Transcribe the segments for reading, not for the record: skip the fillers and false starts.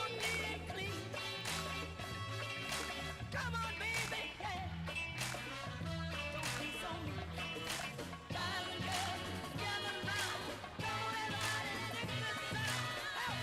on neat and clean. Come on, baby, yeah. Don't be so mean. Guys and girls, gather round. Come on, everybody, sing this song.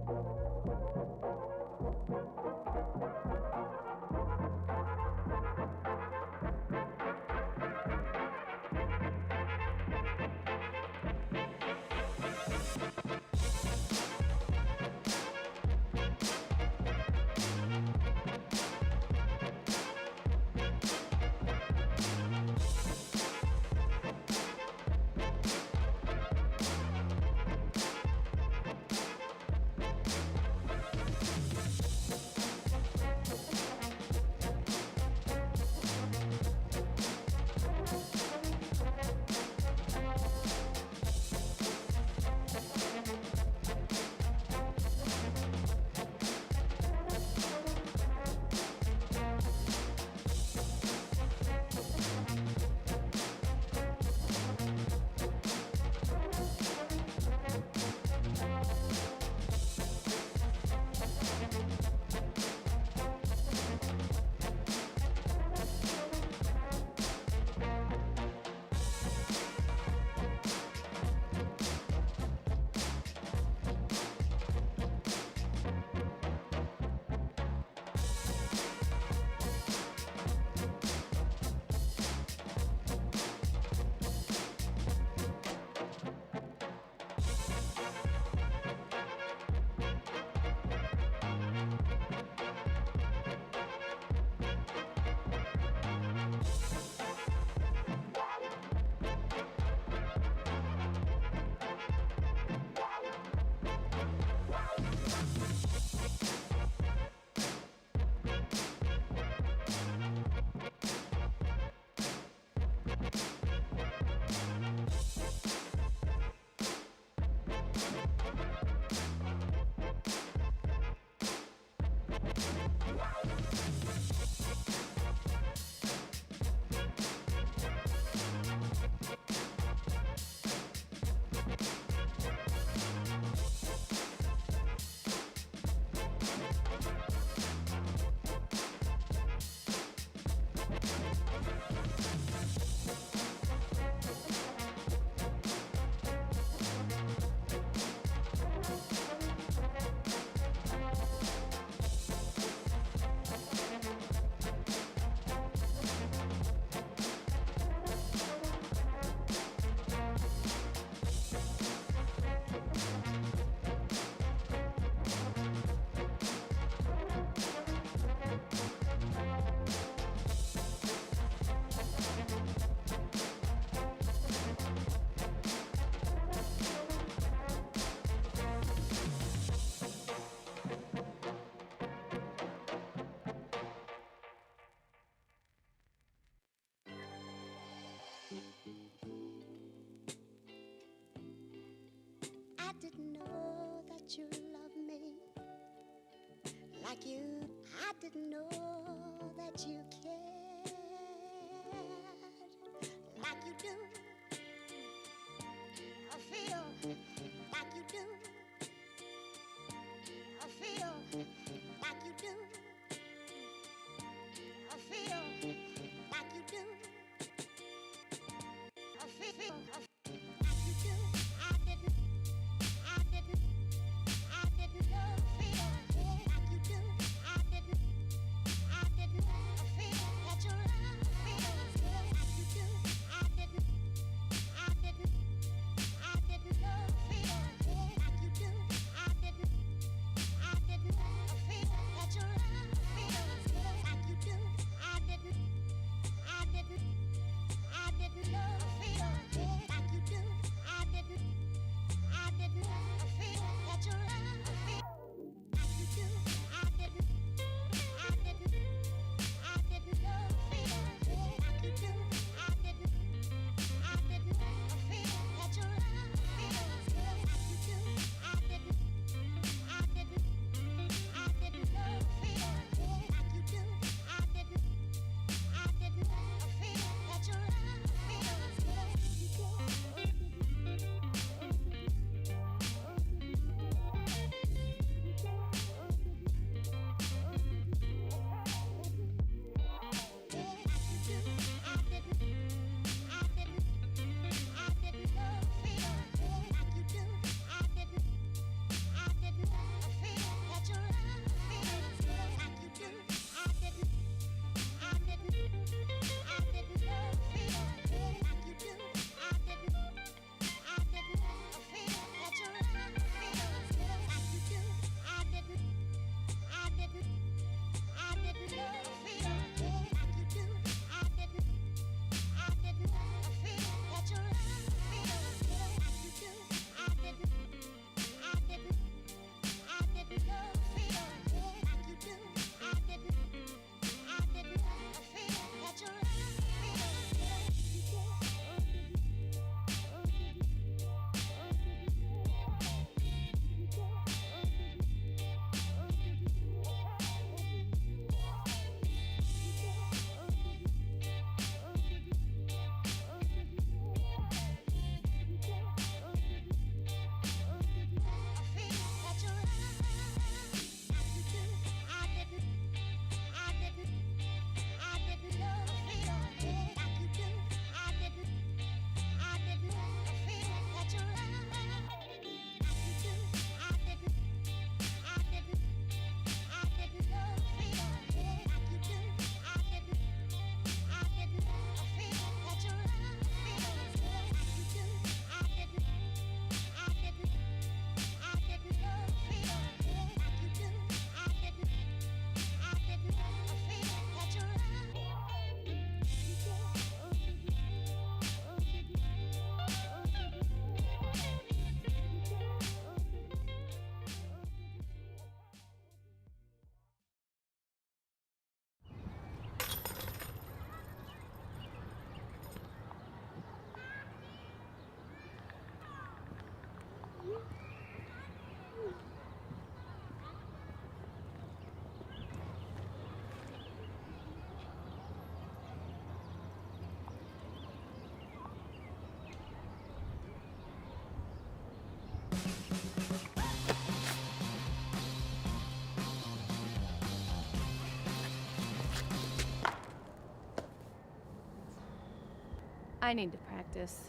I didn't know that you loved me like you. I didn't know that you cared like you do. I feel like you do. I feel like you do. I feel like you do. I feel like you do. I didn't know, feel like you do. I didn't feel that your love feels good like you do. I didn't know, feel like you I need to practice.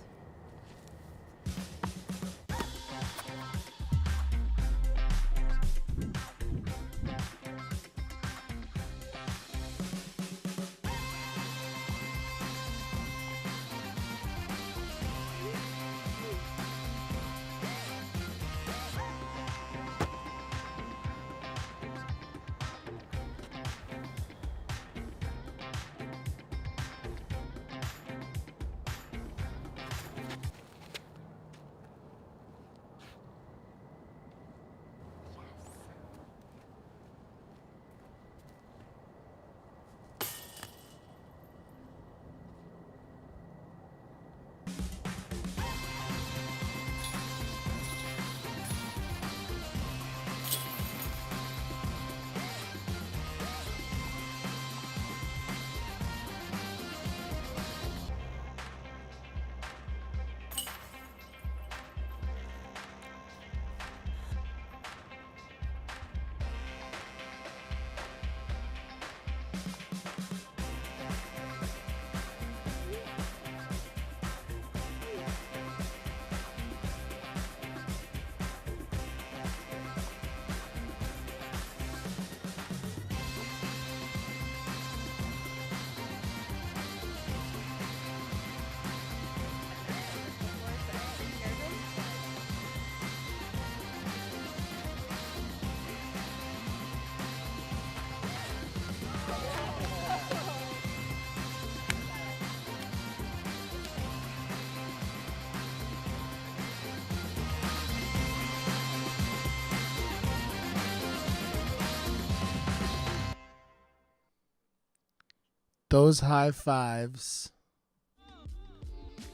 Those high fives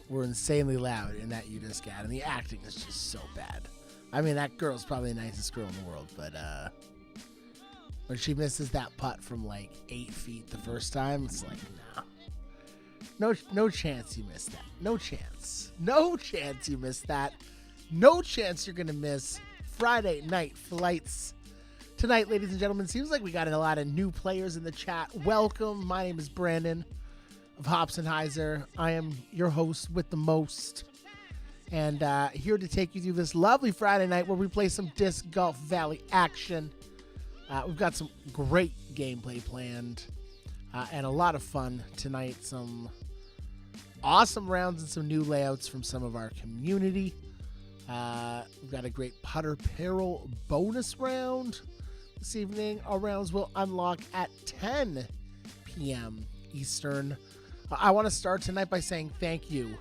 were insanely loud in that you just got, and the acting is just so bad. I mean, that girl's probably the nicest girl in the world, but when she misses that putt from like 8 feet the first time, it's like, no chance you missed that. No chance you missed that. No chance you're gonna miss Friday night flights tonight, ladies and gentlemen. Seems like we got a lot of new players in the chat. Welcome. My name is Brandon of Hopsenheiser. I am your host with the most, and here to take you through this lovely Friday night where we play some Disc Golf Valley action. We've got some great gameplay planned and a lot of fun tonight. Some awesome rounds and some new layouts from some of our community. We've got a great putter peril bonus round this evening. Our rounds will unlock at 10 p.m. Eastern. I want to start tonight by saying thank you.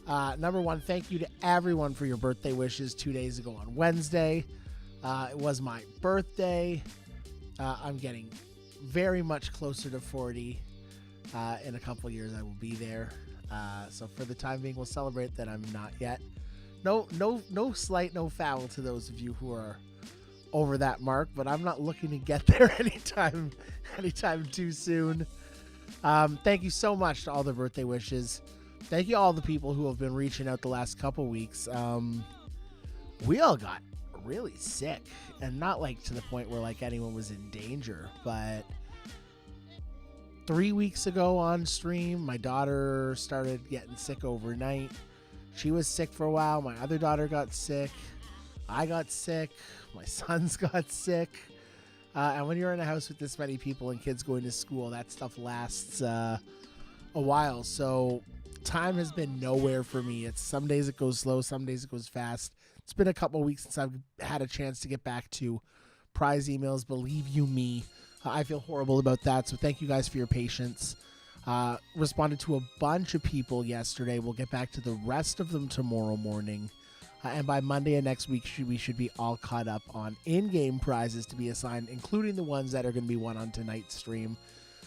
Number one, thank you to everyone for your birthday wishes 2 days ago on Wednesday. It was my birthday. I'm getting very much closer to 40. In a couple years, I will be there. So for the time being, we'll celebrate that I'm not yet. No slight, no foul to those of you who are over that mark, but I'm not looking to get there anytime too soon. Thank you so much to all the birthday wishes. Thank you all the people who have been reaching out the last couple weeks. We all got really sick, and not like to the point where like anyone was in danger, but 3 weeks ago on stream, my daughter started getting sick overnight. She was sick for a while. My other daughter got sick. I got sick. My sons got sick. And when you're in a house with this many people and kids going to school, that stuff lasts a while. So time has been nowhere for me. It's some days it goes slow, some days it goes fast. It's been a couple of weeks since I've had a chance to get back to prize emails. Believe you me, I feel horrible about that. So thank you guys for your patience. Responded to a bunch of people yesterday. We'll get back to the rest of them tomorrow morning. And by Monday of next week, we should be all caught up on in-game prizes to be assigned, including the ones that are going to be won on tonight's stream.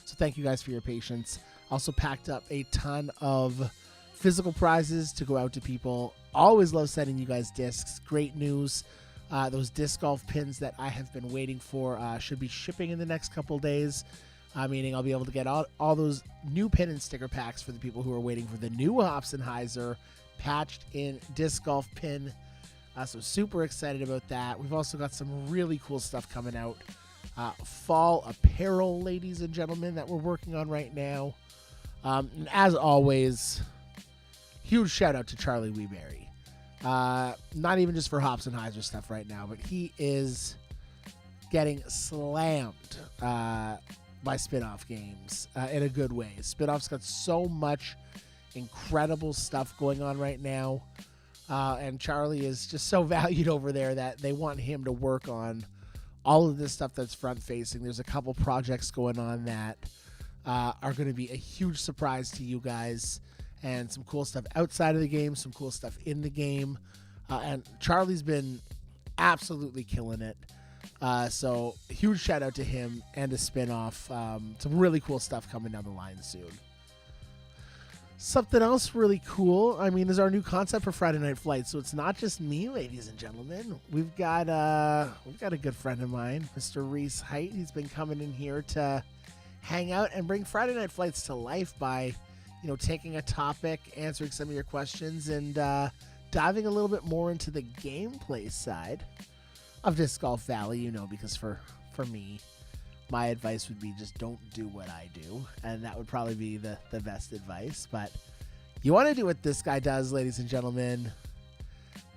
So thank you guys for your patience. Also packed up a ton of physical prizes to go out to people. Always love sending you guys discs. Great news. Those disc golf pins that I have been waiting for should be shipping in the next couple days. Meaning I'll be able to get all those new pin and sticker packs for the people who are waiting for the new Hopsenheiser patched in disc golf pin. So super excited about that. We've also got some really cool stuff coming out. Fall apparel, ladies and gentlemen, that we're working on right now. And as always, huge shout out to Charlie Weeberry. Not even just for Hops and Heiser stuff right now, but he is getting slammed by Spinoff games in a good way. Spinoff's got so much incredible stuff going on right now, and Charlie is just so valued over there that they want him to work on all of this stuff that's front facing. There's a couple projects going on that are going to be a huge surprise to you guys, and some cool stuff outside of the game, some cool stuff in the game, and Charlie's been absolutely killing it. So huge shout out to him and to Spinoff. Some really cool stuff coming down the line soon. Something else really cool, is our new concept for Friday Night Flights. So it's not just me, ladies and gentlemen. We've got a good friend of mine, Mr. Reese Height. He's been coming in here to hang out and bring Friday Night Flights to life by, taking a topic, answering some of your questions, and diving a little bit more into the gameplay side of Disc Golf Valley, because for me, my advice would be just don't do what I do, and that would probably be the best advice. But you want to do what this guy does, ladies and gentlemen.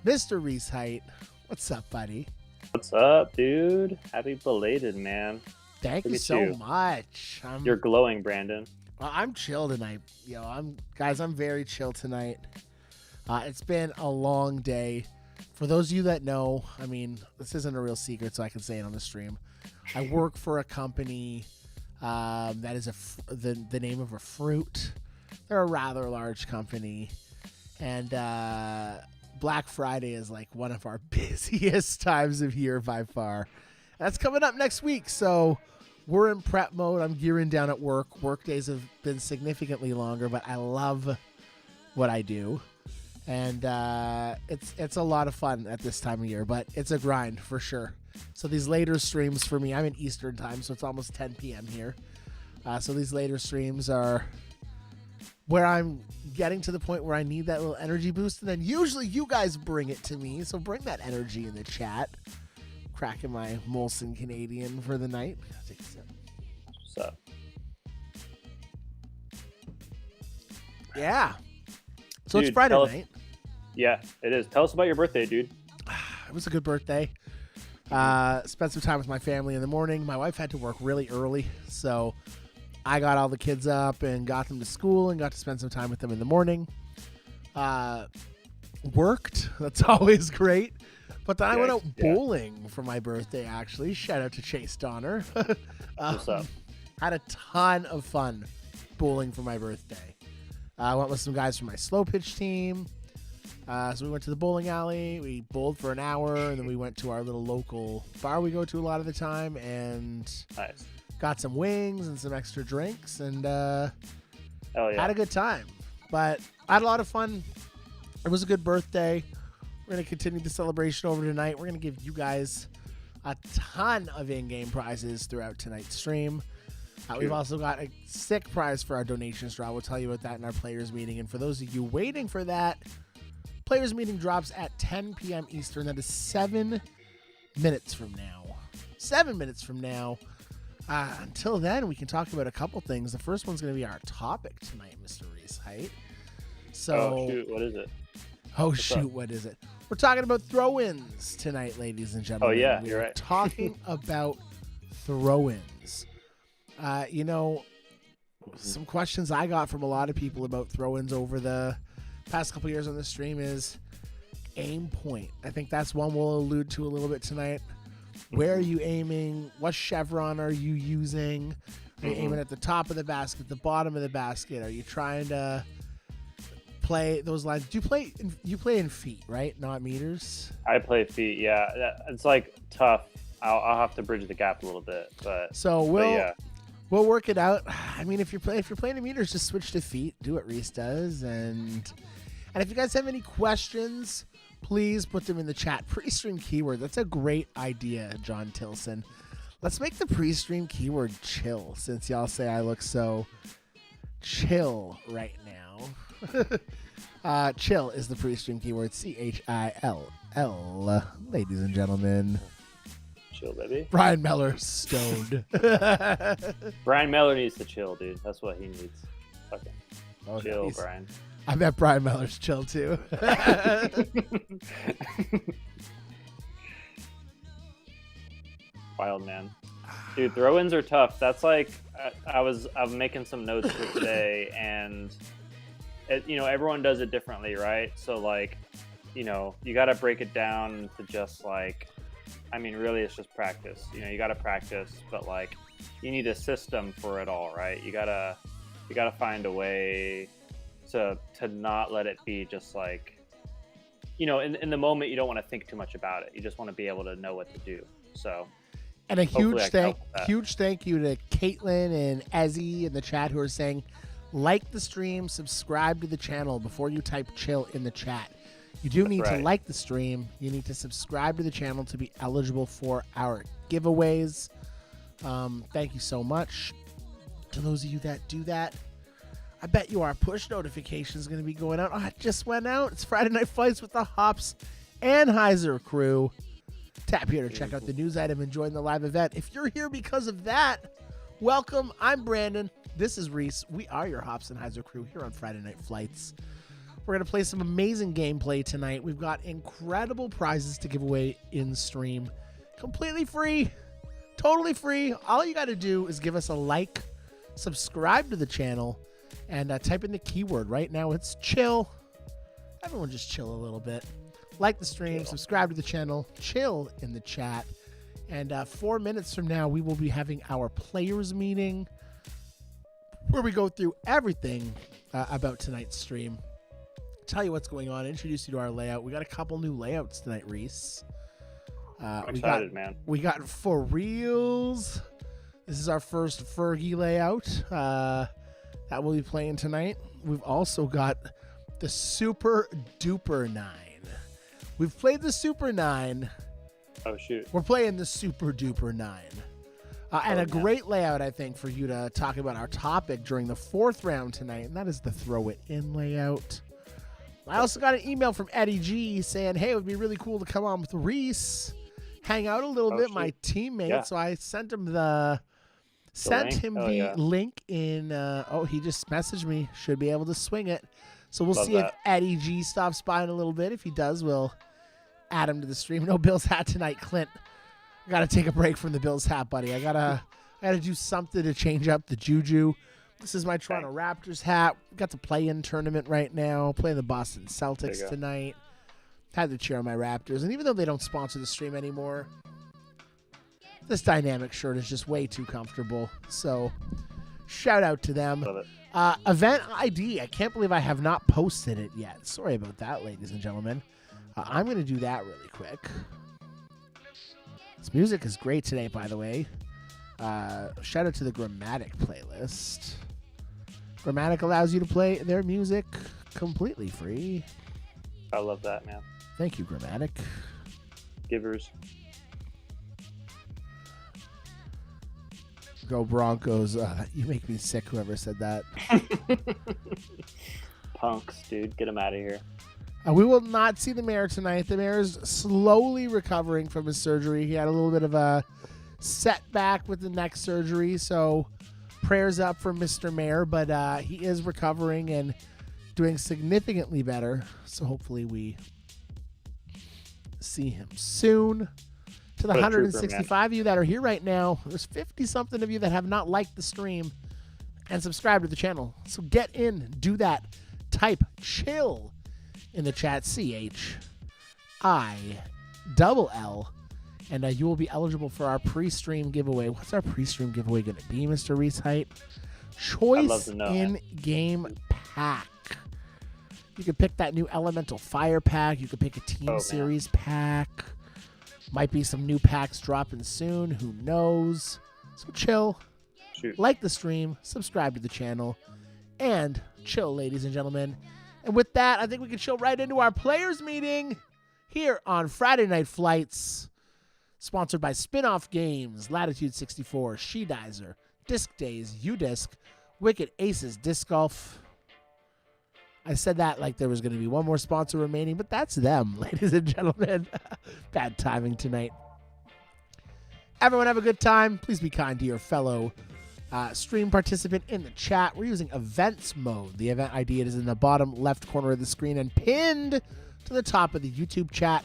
Mr. Reese Height, what's up, buddy? What's up, dude? Happy belated, man. Thank you so much. You're glowing, Brandon. Well, I'm chill tonight. I'm very chill tonight. It's been a long day. For those of you that know, this isn't a real secret, so I can say it on the stream. I work for a company that is the name of a fruit. They're a rather large company, and Black Friday is like one of our busiest times of year by far. That's coming up next week, so we're in prep mode. I'm gearing down at work. Work days have been significantly longer, but I love what I do. And it's a lot of fun at this time of year, but it's a grind for sure. So these later streams for me, I'm in Eastern time, so it's almost 10 p.m. here. So these later streams are where I'm getting to the point where I need that little energy boost, and then usually you guys bring it to me. So bring that energy in the chat. Cracking my Molson Canadian for the night. Take a sip. What's up? Yeah. So Dude, it's Friday night. Yeah, it is. Tell us about your birthday, dude. It was a good birthday. Spent some time with my family in the morning. My wife had to work really early, so I got all the kids up and got them to school and got to spend some time with them in the morning. Worked. That's always great. But then I went out bowling for my birthday, actually. Shout out to Chase Donner. What's up? Had a ton of fun bowling for my birthday. I went with some guys from my slow pitch team. So we went to the bowling alley. We bowled for an hour, and then we went to our little local bar we go to a lot of the time, and Nice. got some wings and some extra drinks, and Hell yeah. had a good time. But I had a lot of fun. It was a good birthday. We're going to continue the celebration over tonight. We're going to give you guys a ton of in-game prizes throughout tonight's stream. We've also got a sick prize for our donations draw. We'll tell you about that in our players meeting. And for those of you waiting for that, players meeting drops at 10 p.m. Eastern. That is 7 minutes from now. 7 minutes from now. Until then, we can talk about a couple things. The first one's going to be our topic tonight, Mr. Reese Height. So, Oh, shoot. What is it? What is it? We're talking about throw-ins tonight, ladies and gentlemen. Oh, yeah, We're you're right. talking about throw-ins. Some questions I got from a lot of people about throw-ins over the past couple years on the stream is aim point. I think that's one we'll allude to a little bit tonight. Where are you aiming? What chevron are you using? Are you aiming at the top of the basket, the bottom of the basket? Are you trying to play those lines? You play in feet, right? Not meters? I play feet, yeah. It's like tough. I'll have to bridge the gap a little bit, but So yeah. we'll work it out. If you're playing in meters, just switch to feet. Do what Reese does, and if you guys have any questions, please put them in the chat. Pre-stream keyword. That's a great idea, John Tilson. Let's make the pre-stream keyword chill, since y'all say I look so chill right now. Chill is the pre-stream keyword. CHILL. Ladies and gentlemen. Chill, baby. Brian Meller stoned. Brian Miller needs to chill, dude. That's what he needs. Fucking Oh, chill, he's- Brian. I bet Brian Miller's chill too. Wild, man. Dude, throw-ins are tough. That's like I'm making some notes for today, and everyone does it differently, right? So like, you got to break it down to just like, I mean, really, it's just practice. You got to practice, but like, you need a system for it all, right? You gotta find a way to not let it be just like, in the moment, you don't want to think too much about it. You just want to be able to know what to do. So. And a huge thank you to Caitlin and Ezzy in the chat who are saying, like the stream, subscribe to the channel before you type chill in the chat. You do need to like the stream. You need to subscribe to the channel to be eligible for our giveaways. Thank you so much to those of you that do that. I bet you our push notification is going to be going out. Oh, it just went out. It's Friday Night Fights with the Hops and Heiser crew. Tap here to check out the news item and join the live event. If you're here because of that, welcome. I'm Brandon. This is Reese. We are your Hops and Heiser crew here on Friday Night Flights. We're going to play some amazing gameplay tonight. We've got incredible prizes to give away in stream. Completely free. Totally free. All you got to do is give us a like, subscribe to the channel, and type in the keyword. Right now it's chill. Everyone just chill a little bit. Like the stream, subscribe to the channel, chill in the chat. And 4 minutes from now, we will be having our players meeting where we go through everything about tonight's stream. Tell you what's going on, introduce you to our layout. We got a couple new layouts tonight, Reese. I'm excited, man. We got For Reels. This is our first Fergie layout that we'll be playing tonight. We've also got the Super Duper 9. We've played the Super 9. Oh, shoot. We're playing the Super Duper 9. And a great layout, I think, for you to talk about our topic during the fourth round tonight, and that is the Throw It In layout. I also got an email from Eddie G saying, hey, it would be really cool to come on with Reese, hang out a little bit, shoot. My teammate. Yeah. So I sent him the link in. He just messaged me. Should be able to swing it. So we'll see if Eddie G stops by in a little bit. If he does, we'll add him to the stream. No Bills hat tonight, Clint. I gotta take a break from the Bills hat, buddy. I gotta do something to change up the juju. This is my Toronto Raptors hat. We got the play-in tournament right now. Playing the Boston Celtics tonight. Had to cheer on my Raptors. And even though they don't sponsor the stream anymore, this dynamic shirt is just way too comfortable. So shout out to them. Love it. Event ID. I can't believe I have not posted it yet. Sorry about that, ladies and gentlemen. I'm going to do that really quick. This music is great today, by the way. Shout out to the Grammatic playlist. Grammatic allows you to play their music completely free. I love that, man. Thank you, Grammatic. Givers. Go Broncos. You make me sick, whoever said that. Punks, dude. Get them out of here. We will not see the mayor tonight. The mayor is slowly recovering from his surgery. He had a little bit of a setback with the neck surgery, so prayers up for Mr. Mayor, but he is recovering and doing significantly better, so hopefully we see him soon. To the 165 of you that are here right now, there's 50-something of you that have not liked the stream and subscribed to the channel, so get in, do that. Type chill in the chat, CHILL, and you will be eligible for our pre-stream giveaway. What's our pre-stream giveaway going to be, Mr. Reese Height? Choice in-game pack. You can pick that new Elemental Fire pack. You can pick a Team Series pack. Might be some new packs dropping soon. Who knows? So chill. Shoot. Like the stream. Subscribe to the channel. And chill, ladies and gentlemen. And with that, I think we can chill right into our players meeting here on Friday Night Flights. Sponsored by Spinoff Games, Latitude 64, She-Dizer, Disc Days, UDisc, Wicked Aces Disc Golf. I said that like there was going to be one more sponsor remaining, but that's them, ladies and gentlemen. Bad timing tonight. Everyone have a good time. Please be kind to your fellow stream participant in the chat. We're using events mode. The event ID is in the bottom left corner of the screen and pinned to the top of the YouTube chat.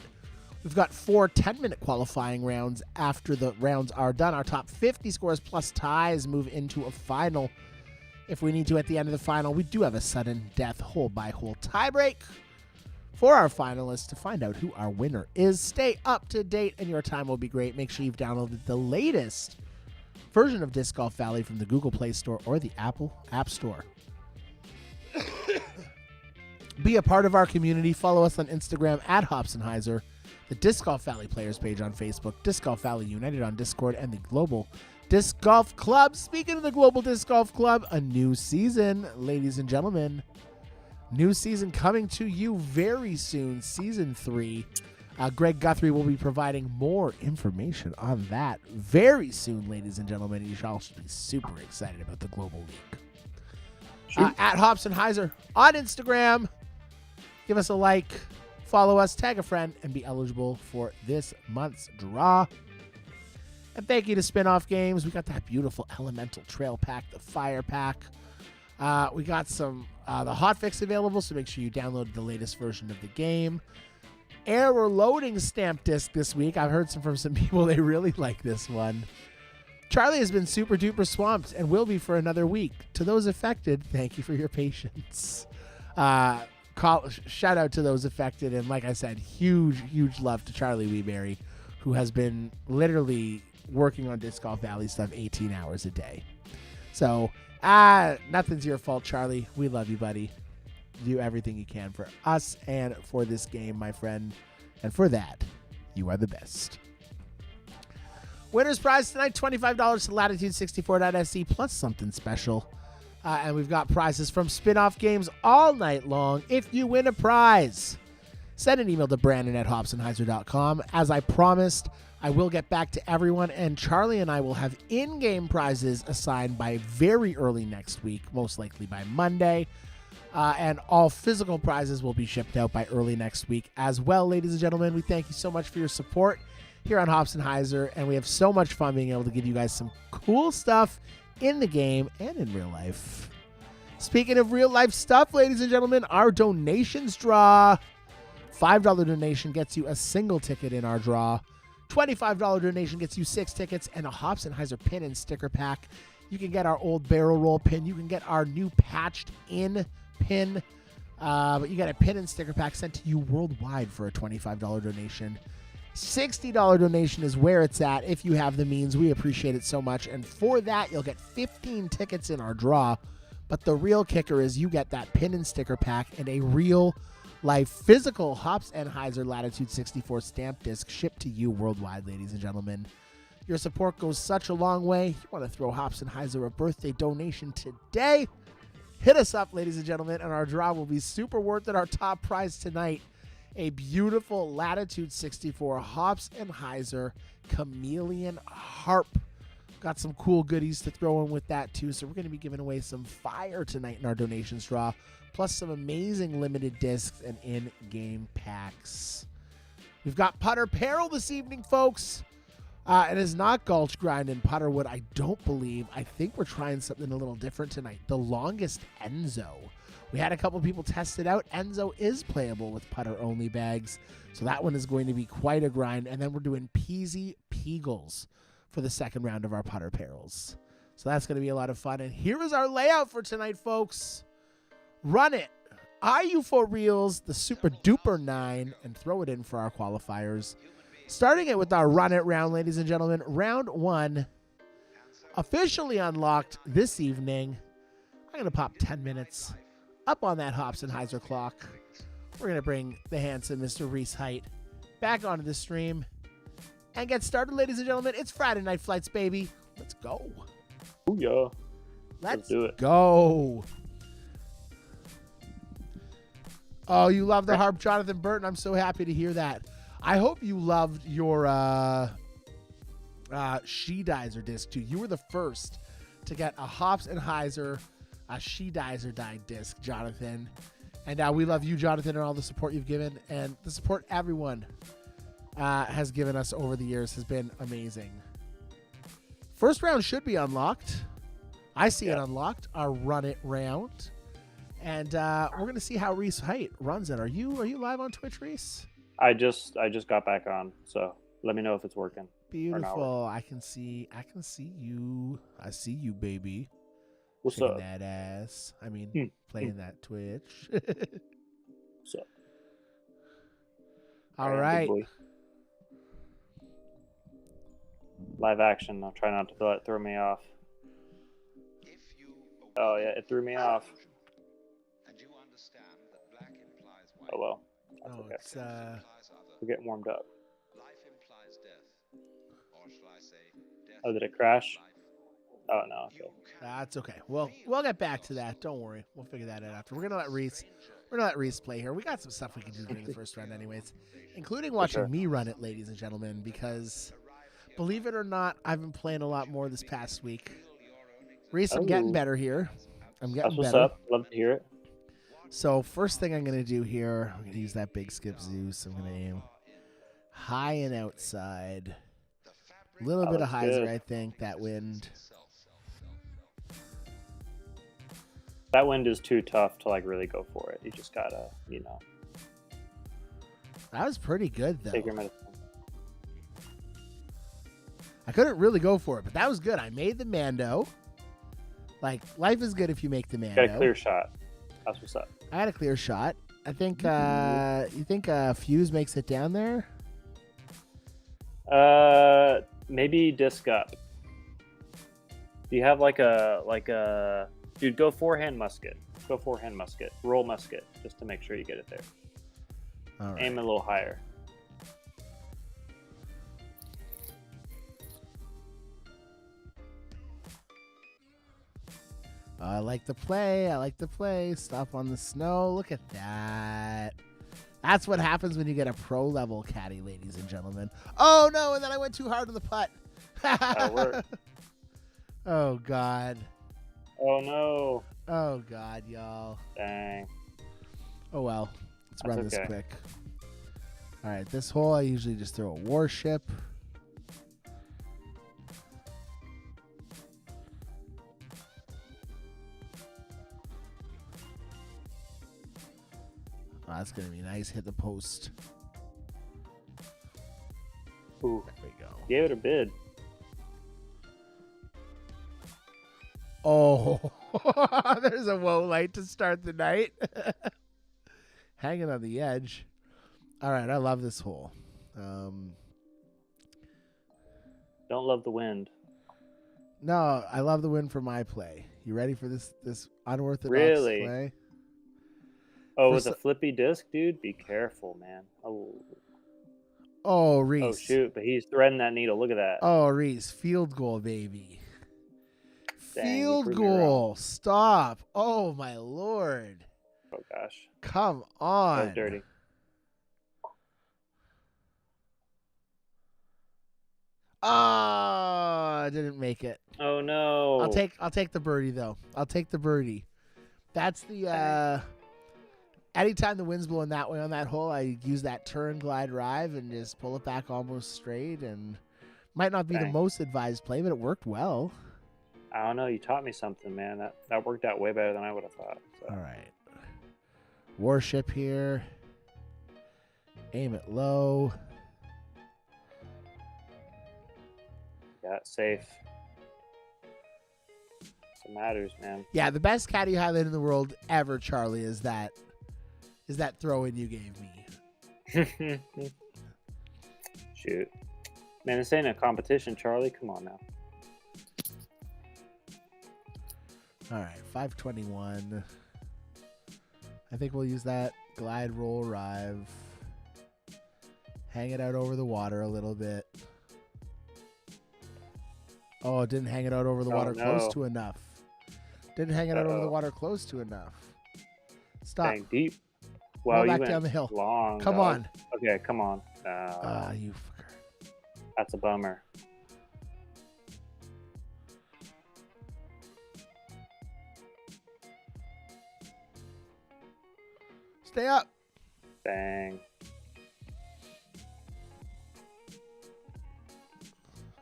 We've got 4 10-minute qualifying rounds. After the rounds are done, our top 50 scores plus ties move into a final. If we need to at the end of the final, we do have a sudden death hole-by-hole tiebreak for our finalists to find out who our winner is. Stay up to date and your time will be great. Make sure you've downloaded the latest version of Disc Golf Valley from the Google Play Store or the Apple App Store. Be a part of our community. Follow us on Instagram at Hopsenheiser, the Disc Golf Valley Players page on Facebook, Disc Golf Valley United on Discord, and the Global Disc Golf Club. Speaking of the Global Disc Golf Club, a new season, ladies and gentlemen. New season coming to you very soon, Season 3. Greg Guthrie will be providing more information on that very soon, ladies and gentlemen. You should also be super excited about the Global League. At Hopsenheiser on Instagram. Give us a like, follow us, tag a friend, and be eligible for this month's draw. And thank you to Spinoff Games. We got that beautiful Elemental Trail Pack, the Fire Pack. We got some the hotfix available, so make sure you download the latest version of the game. Error loading stamp disc this week. I've heard from some people they really like this one. Charlie has been super duper swamped and will be for another week. To those affected, thank you for your patience. Shout out to those affected, and like I said, huge love to Charlie Weeberry, who has been literally working on Disc Golf Valley stuff 18 hours a day. So nothing's your fault, Charlie. We love you, buddy. Do everything you can for us and for this game, my friend. And for that, you are the best. Winner's prize tonight, $25 to Latitude64.sc plus something special. And we've got prizes from Spinoff Games all night long. If you win a prize, send an email to Brandon at Hopsenheiser.com. As I promised, I will get back to everyone, and Charlie and I will have in-game prizes assigned by very early next week, most likely by Monday. And all physical prizes will be shipped out by early next week as well. Ladies and gentlemen, we thank you so much for your support here on Hopsenheiser, and we have so much fun being able to give you guys some cool stuff in the game and in real life. Speaking of real life stuff, ladies and gentlemen, our donations draw. $5 donation gets you a single ticket in our draw. $25 donation gets you 6 tickets and a Hopsenheiser pin and sticker pack. You can get our old barrel roll pin. You can get our new patched in pin. But you got a pin and sticker pack sent to you worldwide for a $25 donation. $60 donation is where it's at. If you have the means, we appreciate it so much. And for that, you'll get 15 tickets in our draw. But the real kicker is you get that pin and sticker pack and a real life physical Hopsenheiser Latitude 64 stamp disc shipped to you worldwide, ladies and gentlemen. Your support goes such a long way. You want to throw Hopsenheiser a birthday donation today? Hit us up, ladies and gentlemen, and our draw will be super worth it. Our top prize tonight, a beautiful Latitude 64 Hopsenheiser Chameleon Harp. Got some cool goodies to throw in with that, too. So we're going to be giving away some fire tonight in our donations draw, plus some amazing limited discs and in-game packs. We've got Putter Peril this evening, folks. It is not Gulch Grind and Putterwood, I don't believe. I think we're trying something a little different tonight. The longest Enzo. We had a couple people test it out. Enzo is playable with putter-only bags, so that one is going to be quite a grind. And then we're doing Peasy Peagles for the second round of our Putter Perils. So that's going to be a lot of fun. And here is our layout for tonight, folks. Run it. Are you for reals? The Super Duper 9, and throw it in for our qualifiers. Starting it with our Run It round, ladies and gentlemen. Round 1 officially unlocked this evening. I'm going to pop 10 minutes up on that Hopsenheiser clock. We're going to bring the handsome Mr. Reese Height back onto the stream and get started, ladies and gentlemen. It's Friday Night Flights, baby. Let's go. Oh, yeah. Let's do it. Go. Oh, you love the harp, Jonathan Burton. I'm so happy to hear that. I hope you loved your She-Dizer disc, too. You were the first to get a Hopsenheiser She-Dizer dyed disc, Jonathan. And we love you, Jonathan, and all the support you've given. And the support everyone has given us over the years has been amazing. First round should be unlocked. I see it Yeah. unlocked. I'll run it round. And we're gonna see how Reese Height runs it. Are you live on Twitch, Reese? I just got back on, so let me know if it's working. Or not Beautiful. I can see you. I see you, baby. What's Shaking up? that ass. I mean, Hmm. playing that Twitch. What's up? All Big right. boy. Live action. I'll try not to let it throw me off. Oh yeah, it threw me off. And you understand that black implies white. Oh well. That's Oh, okay. it's Implies other. We're getting warmed up. Life implies death. Or shall I say, death Oh, did it implies crash? life. Oh no. Okay. You can that's okay. We'll get back to that. Don't worry. We'll figure that out after. We're gonna let Reese play here. We got some stuff we can do during the first round, anyways, including watching sure. me run it, ladies and gentlemen. Because believe it or not, I've been playing a lot more this past week. Reese, I'm getting Oh. better here. I'm getting That's what's better. up. Love to hear it. So first thing I'm gonna do here, I'm gonna use that big skip Zeus. I'm gonna aim high and outside. A little Oh, bit of that's hyzer, good. I think. That wind. That wind is too tough to like really go for it. You just gotta, That was pretty good though. take your medicine. I couldn't really go for it, but that was good. I made the Mando. Like, life is good if you make the Mando. Got a clear shot. That's what's up. I had a clear shot. I think, you think Fuse makes it down there? Maybe disc up. Do you have like a dude? Go forehand musket. Go forehand musket. Roll musket just to make sure you get it there. All right. Aim a little higher. I like the play. I like the play. Stop on the snow. Look at that. That's what happens when you get a pro level caddy, ladies and gentlemen. Oh no! And then I went too hard on the putt. That'll work. Oh god. Oh no! Oh god, y'all. Dang. Oh well. Let's That's run this okay. quick. All right, this hole I usually just throw a warship. Oh, that's gonna be nice. Hit the post. Ooh, There we go. gave it a bid. Oh, there's a woe light to start the night. Hanging on the edge. All right, I love this hole. Don't love the wind. No, I love the win for my play. You ready for this unorthodox Really? play? Oh, For with a s- flippy disc, dude. Be careful, man. Oh, Oh, oh Reese. shoot! But he's threading that needle. Look at that. Oh, Reese. Field goal, baby. Dang, you Field proved me wrong. goal. Stop. Oh, my Lord. Oh gosh, Come that on. was dirty. Oh, I didn't make it. Oh no! I'll take the birdie though. I'll take the birdie. That's the anytime the wind's blowing that way on that hole, I use that turn, glide, drive, and just pull it back almost straight. And might not be the Dang. most advised play, but it worked well. I don't know. You taught me something, man. That worked out way better than I would have thought. So. All right, warship here. Aim it low. Yeah, it's safe. It matters, man. Yeah, the best caddy highlight in the world ever, Charlie, is that throw in you gave me. Shoot, man, this ain't a competition, Charlie. Come on now. All right, 521. I think we'll use that glide, roll, arrive. Hang it out over the water a little bit. Oh, it didn't hang it out over the Oh, water no. close to enough. Didn't hang it out over the Uh-oh. water close to enough. Stop. Dang, deep. Wow, you back went down the hill. long. Come dog. on. Okay, come on. You fucker. That's a bummer. Stay up. Dang.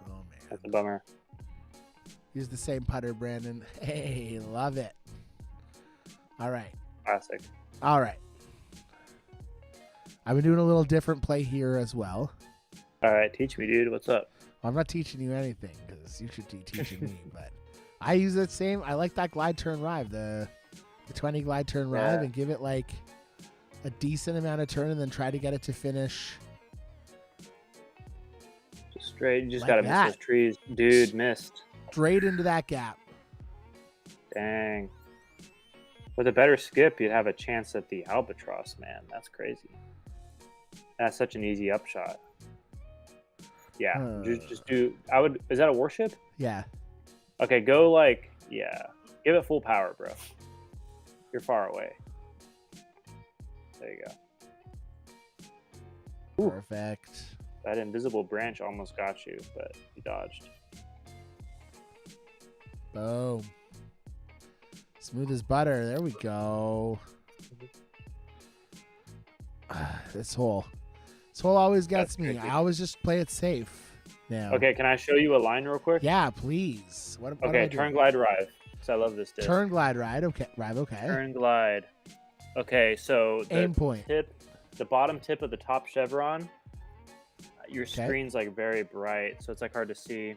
Oh, man. That's a bummer. Use the same putter, Brandon. Hey, love it. All right. Classic. All right. I've been doing a little different play here as well. All right, teach me, dude. What's up? Well, I'm not teaching you anything because you should be teaching me. But I use that same. I like that glide turn rive, the 20 glide turn rive, and give it like a decent amount of turn, and then try to get it to finish. Just straight. You just Like gotta miss that. those trees, dude. Missed. Straight into that gap. Dang. With a better skip, you'd have a chance at the albatross, man. That's crazy. That's such an easy upshot. Yeah, just do. I would. Is that a warship? Yeah. Okay, go like, yeah. Give it full power, bro. You're far away. There you go. Ooh. Perfect. That invisible branch almost got you, but you dodged. Boom. Smooth as butter. There we go. This hole always gets That's me. crazy. I always just play it safe now. Okay, can I show you a line real quick? Yeah, please. What am I Okay, doing? turn glide rive. Because I love this disc. Turn glide ride. Okay. Rive. Okay. Turn glide. Okay, so Aim point. the bottom tip of the top chevron, your screen's like very bright, so it's like hard to see.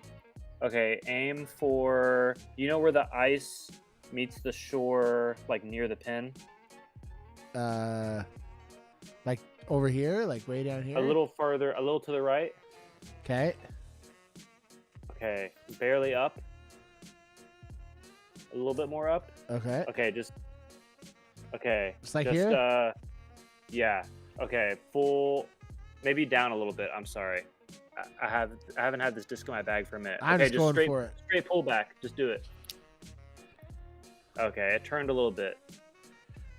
Okay, aim for, you know where the ice meets the shore, like near the pin? Like over here, like way down here. A little further, a little to the right. Okay. Okay, barely up. A little bit more up. Okay. Okay, just like here? Yeah. Okay, full, maybe down a little bit. I'm sorry. I haven't had this disc in my bag for a minute. I'm Okay, just going straight, for it. straight pull back. Just do it. Okay, it turned a little bit.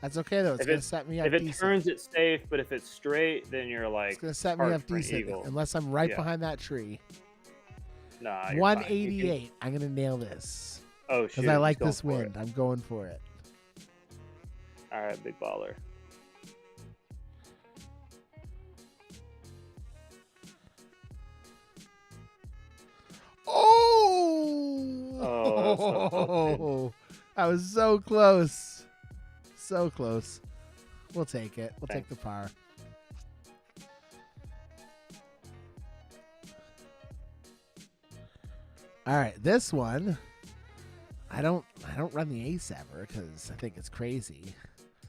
That's okay though. It's If gonna it- set me up If it decent. turns, it's safe. But if it's straight, then you're like, It's gonna set me parked up for an decent. eagle. Unless I'm right Yeah. behind that tree. nah. You're fine. You can- 188. I'm gonna nail this Oh shoot! because I like he's going this for wind. it. I'm going for it. All right, big baller. Oh! I was so close. So close. We'll take it. We'll take the par. All right, this one. I don't run the ace ever because I think it's crazy.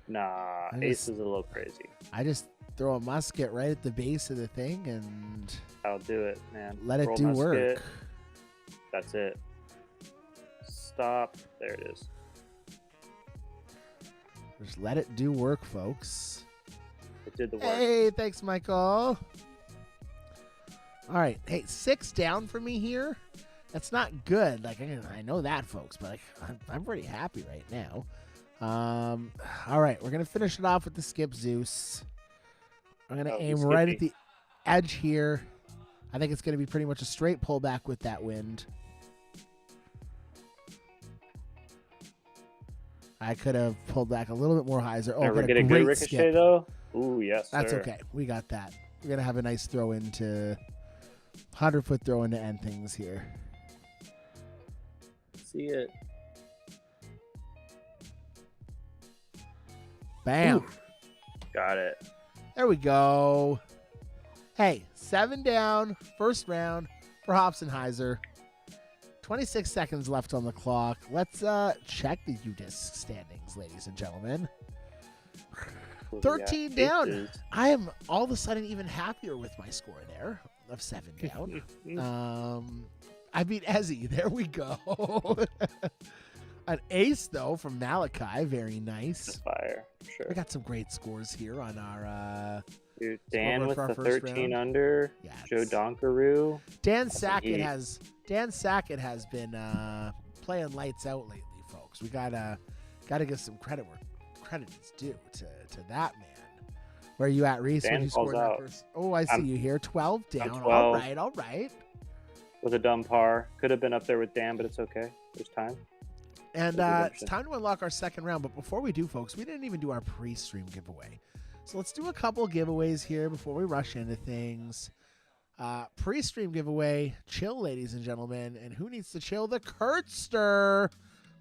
Nah, I ace just- is a little crazy. I just throw a musket right at the base of the thing and I'll do it, man. let it Roll do musket. work. That's it. Stop. There it is. Just let it do work, folks. It did the work. Hey, thanks, Michael. All right. Hey, 6 down for me here. That's not good. Like I know that, folks, but like, I'm pretty happy right now. All right, we're gonna finish it off with the skip Zeus. I'm gonna Oh, the aim right at skippy. the edge here. I think it's gonna be pretty much a straight pullback with that wind. I could have pulled back a little bit more hyzer. Oh, Ever got get a good great ricochet skip. though? Ooh, yes, That's sir. okay. We got that. We're gonna have a nice throw into 100-foot throw in to end things here. See it. Bam. Ooh. Got it. There we go. Hey, 7 down, first round for Hopsenheiser. 26 seconds left on the clock. Let's check the UDisc standings, ladies and gentlemen. Ooh, 13 yeah, down. aces. I am all of a sudden even happier with my score there of 7 down. I beat Ezzy. There we go. An ace, though, from Malachi. Very nice. Fire. Sure. We got some great scores here on our Dude, Dan Scoreboard with for our the first 13 round. under. Yeah, Joe it's- Donkaroo. Dan some Sackett heat. has been playing lights out lately, folks. We gotta give some credit where credit is due to that man. Where are you at, Reese? Dan When you calls scored that out. first? Oh, I see I'm- you here. 12 down. I'm All 12. right, all right. With a dumb par. Could have been up there with Dan, but it's okay. There's time. And Good it's redemption. time to unlock our second round. But before we do, folks, we didn't even do our pre-stream giveaway. So let's do a couple giveaways here before we rush into things. Pre-stream giveaway. Chill, ladies and gentlemen. And who needs to chill? The Kurtster.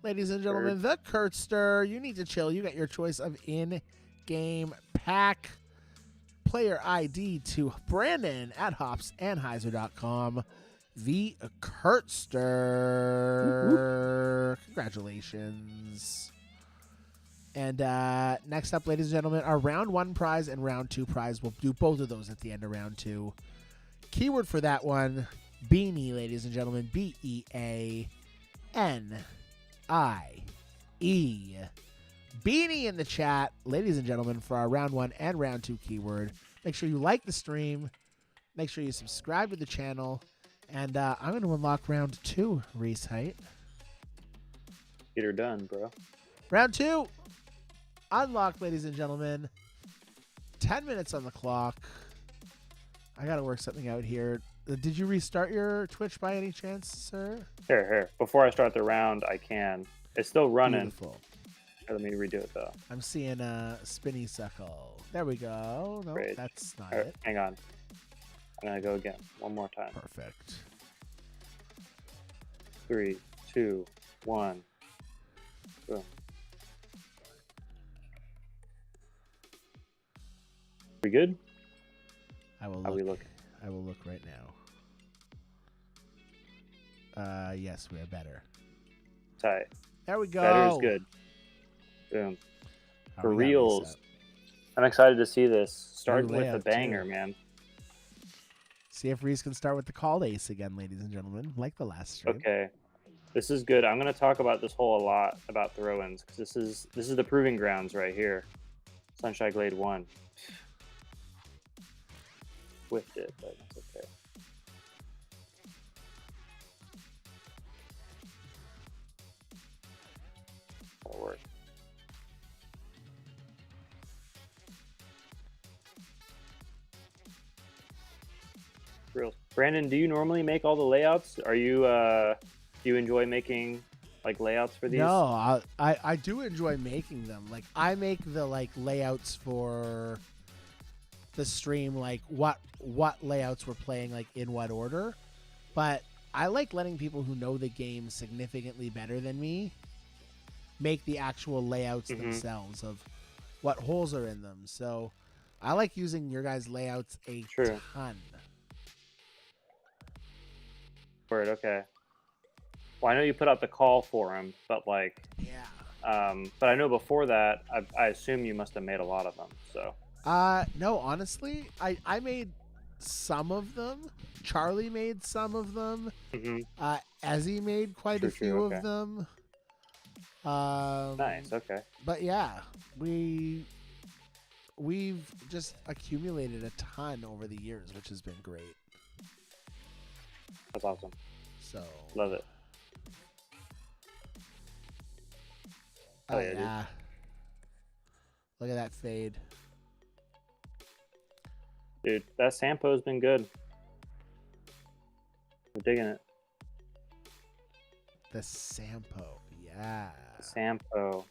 Ladies and gentlemen, the Kurtster. You need to chill. You got your choice of in-game pack. Player ID to Brandon at hopsandheiser.com. The Kurtster. Congratulations. And next up, ladies and gentlemen, our round 1 prize and round 2 prize. We'll do both of those at the end of round 2. Keyword for that one, Beanie, ladies and gentlemen. BEANIE. Beanie in the chat, ladies and gentlemen, for our round 1 and round 2 keyword. Make sure you like the stream. Make sure you subscribe to the channel. And I'm going to unlock round 2, Reese Height. Get her done, bro. Round 2. Unlocked, ladies and gentlemen. 10 minutes on the clock. I got to work something out here. Did you restart your Twitch by any chance, sir? Here. Before I start the round, I can. It's still running. Beautiful. Let me redo it, though. I'm seeing a spinny suckle. There we go. No, Great. that's not All right, it. hang on. I'm going to go again. One more time. Perfect. 3, 2, 1. Boom. We good? How we looking? I will look right now. Yes, we are better. Tight. There we go. Better is good. Boom. Oh, For we got reals. reset. I'm excited to see this. Starting Good with the layout, banger, too. man. See if Reese can start with the called ace again, ladies and gentlemen, like the last stream. Okay. This is good. I'm going to talk about this hole a lot, about throw-ins, because this is the proving grounds right here. Sunshine Glade 1. Whiffed it, but it's okay. That'll work. Real. Brandon, do you normally make all the layouts? Are you do you enjoy making like layouts for these? No, I do enjoy making them. Like I make the layouts for the stream, like what layouts we're playing, like in what order. But I like letting people who know the game significantly better than me make the actual layouts themselves of what holes are in them. So I like using your guys' layouts a ton. Word, okay. Well, I know you put out the call for him, but like, yeah. But I know before that, I assume you must have made a lot of them. So. No, honestly, I made some of them. Charlie made some of them. Ezzy made quite a few of them. Nice. Okay. But yeah, we've just accumulated a ton over the years, which has been great. That's awesome. So love it. Oh yeah. Look at that fade. Dude, that Sampo's been good. I'm digging it. The Sampo, yeah. Sampo.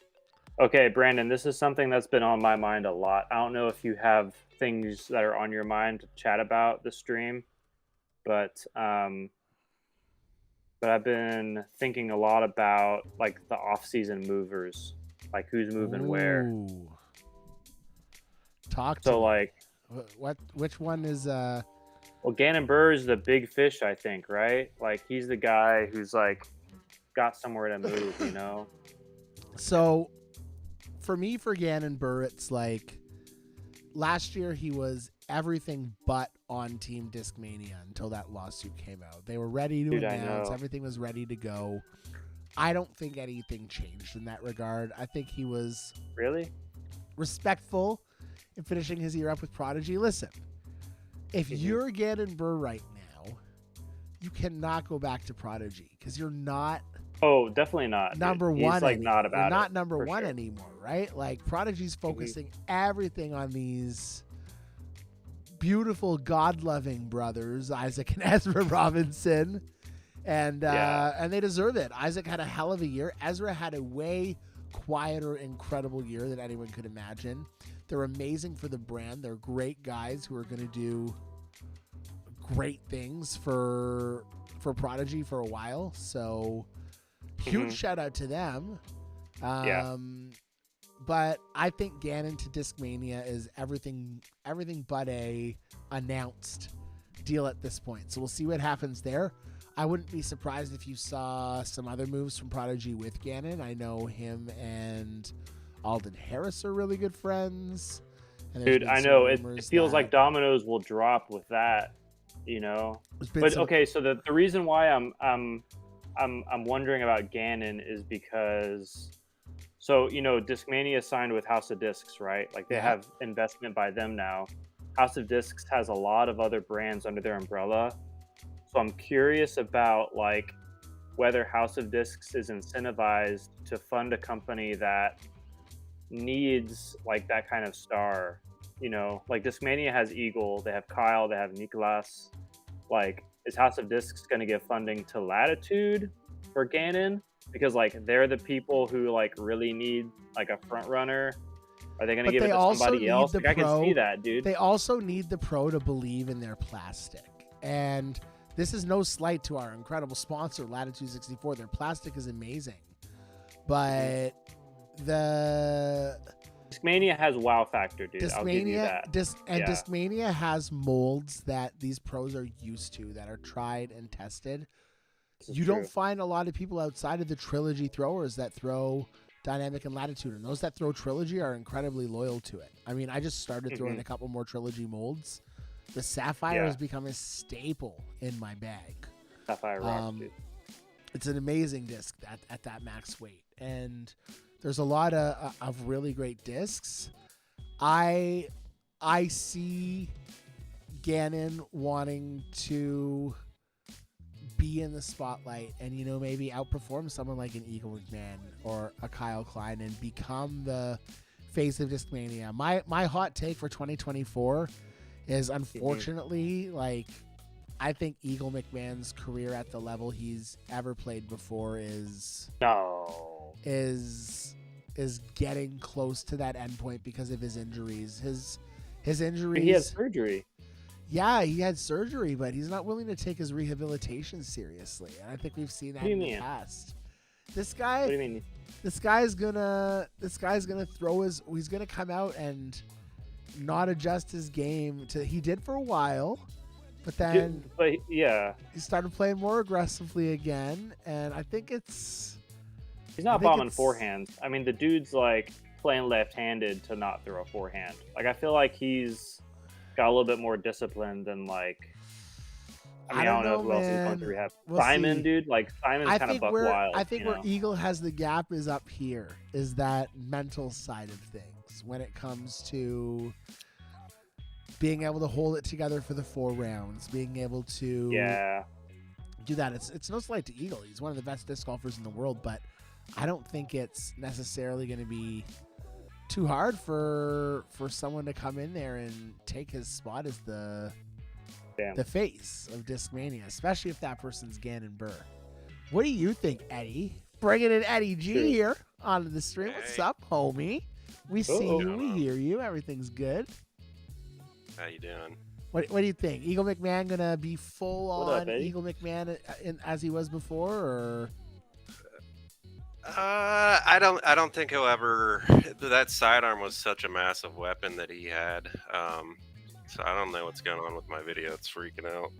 Okay, Brandon, this is something that's been on my mind a lot. I don't know if you have things that are on your mind to chat about the stream, but I've been thinking a lot about like the off-season movers, like who's moving where. Talk to So me. like, which one is well, Gannon Burr is the big fish, I think, right? Like he's the guy who's like got somewhere to move, you know. So for me, for Gannon Burr, it's like last year he was everything but on Team Discmania until that lawsuit came out. They were ready to announce. Everything was ready to go. I don't think anything changed in that regard. I think he was really respectful in finishing his year up with Prodigy. Listen, if you're Gannon Burr right now, you cannot go back to Prodigy because you're not. Oh, definitely not. Number He's one, like not about you're not it, number one sure. anymore, right? Like Prodigy's focusing everything on these beautiful, God-loving brothers, Isaac and Ezra Robinson, and they deserve it. Isaac had a hell of a year. Ezra had a way quieter, incredible year than anyone could imagine. They're amazing for the brand. They're great guys who are going to do great things for Prodigy for a while. So huge shout out to them. But I think Ganon to Discmania is everything but a announced deal at this point. So we'll see what happens there. I wouldn't be surprised if you saw some other moves from Prodigy with Ganon. I know him and Alden Harris are really good friends. And dude, I know it feels like dominoes will drop with that, you know. But okay, so the reason why I'm wondering about Ganon is because, so you know, Discmania signed with House of Discs, right? Like they have investment by them now. House of Discs has a lot of other brands under their umbrella. So I'm curious about like whether House of Discs is incentivized to fund a company that needs like that kind of star. You know, like Discmania has Eagle, they have Kyle, they have Nicholas. Like, is House of Discs going to give funding to Latitude for Ganon? Because like they're the people who like really need like a front runner. Are they going to give it to somebody else? Like, I can see that, dude. They also need the pro to believe in their plastic. And this is no slight to our incredible sponsor, Latitude 64. Their plastic is amazing. But Discmania has wow factor, dude. I'll give you that. Discmania has molds that these pros are used to, that are tried and tested. You don't find a lot of people outside of the Trilogy throwers that throw Dynamic and Latitude, and those that throw Trilogy are incredibly loyal to it. I mean, I just started throwing a couple more Trilogy molds. The Sapphire has become a staple in my bag. Sapphire rocks, dude. It's an amazing disc at that max weight, and there's a lot of really great discs. I see Ganon wanting to be in the spotlight and, you know, maybe outperform someone like an Eagle McMahon or a Kyle Klein and become the face of Discmania. My hot take for 2024 is, unfortunately, like, I think Eagle McMahon's career at the level he's ever played before is getting close to that endpoint because of his injuries. His injuries. He had surgery. Yeah, he had surgery, but he's not willing to take his rehabilitation seriously. And I think we've seen that in the past. This guy. What do you mean? This guy's gonna throw his. He's gonna come out and not adjust his game to. He did for a while, but then. He started playing more aggressively again, and I think it's. He's not bombing forehands. I mean, the dude's like playing left-handed to not throw a forehand. Like, I feel like he's got a little bit more discipline than like. I don't know who else is going to rehab. Simon, dude, like Simon's kind of buck wild. I think where Eagle has the gap is up here, is that mental side of things when it comes to being able to hold it together for the 4 rounds, being able to do that. It's no slight to Eagle. He's one of the best disc golfers in the world, but I don't think it's necessarily going to be too hard for someone to come in there and take his spot as the face of Discmania, especially if that person's Ganon Burr. What do you think, Eddie? Bringing in Eddie G here onto the stream. What's up, homie? We see you, we hear you. Everything's good. How you doing? What do you think? Eagle McMahon gonna be full on Eagle McMahon as he was before, or? I don't think he'll ever. That sidearm was such a massive weapon that he had. So I don't know what's going on with my video. It's freaking out.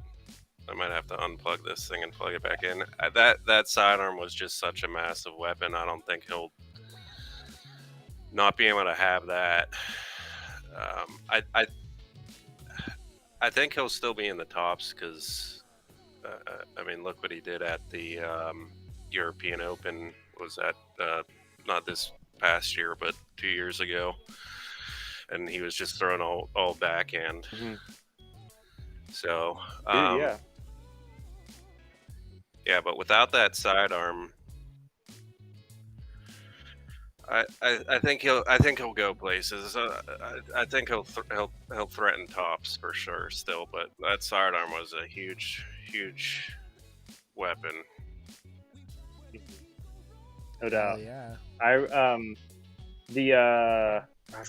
I might have to unplug this thing and plug it back in. That sidearm was just such a massive weapon. I don't think he'll not be able to have that. I think he'll still be in the tops because, I mean, look what he did at the European Open. Was that not this past year, but 2 years ago? And he was just throwing all backhand. So, yeah, but without that sidearm, I think he'll go places. I think he'll threaten tops for sure still, but that sidearm was a huge weapon. No doubt. Yeah.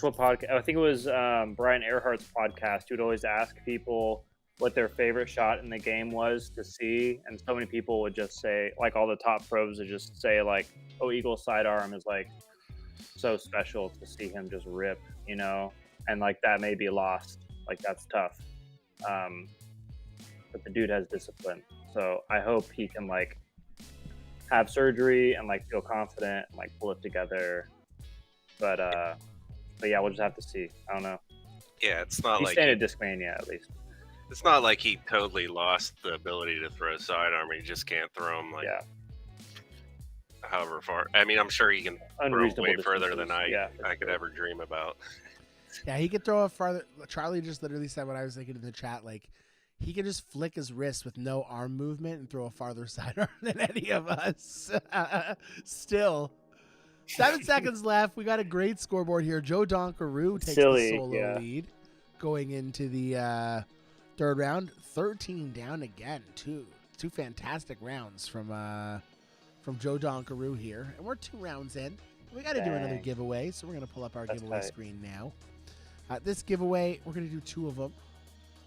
What podcast? I think it was Brian Earhart's podcast. He would always ask people what their favorite shot in the game was to see, and so many people would just say, like all the top pros would just say like, oh, Eagle sidearm is like so special to see him just rip, you know, and like that may be lost, like that's tough. But the dude has discipline, so I hope he can like have surgery and like feel confident and like pull it together. But yeah, we'll just have to see. I don't know. Yeah, it's not He's like staying at Discmania at least. it's not like he totally lost the ability to throw sidearm. He just can't throw them like Yeah, however far. I mean, I'm sure he can throw unreasonable way further than distances. Yeah, I could ever dream about. Yeah, he could throw it farther. Charlie just literally said what I was thinking in the chat. Like, he could just flick his wrist with no arm movement and throw a farther sidearm than any of us. Still. 7 seconds left. We got a great scoreboard here. Joe Donkaroo takes the solo lead going into the third round. 13 down again. Two fantastic rounds from Joe Donkaroo here. And we're 2 rounds in. We got to do another giveaway, so we're going to pull up our giveaway screen now. This giveaway, we're going to do 2 of them.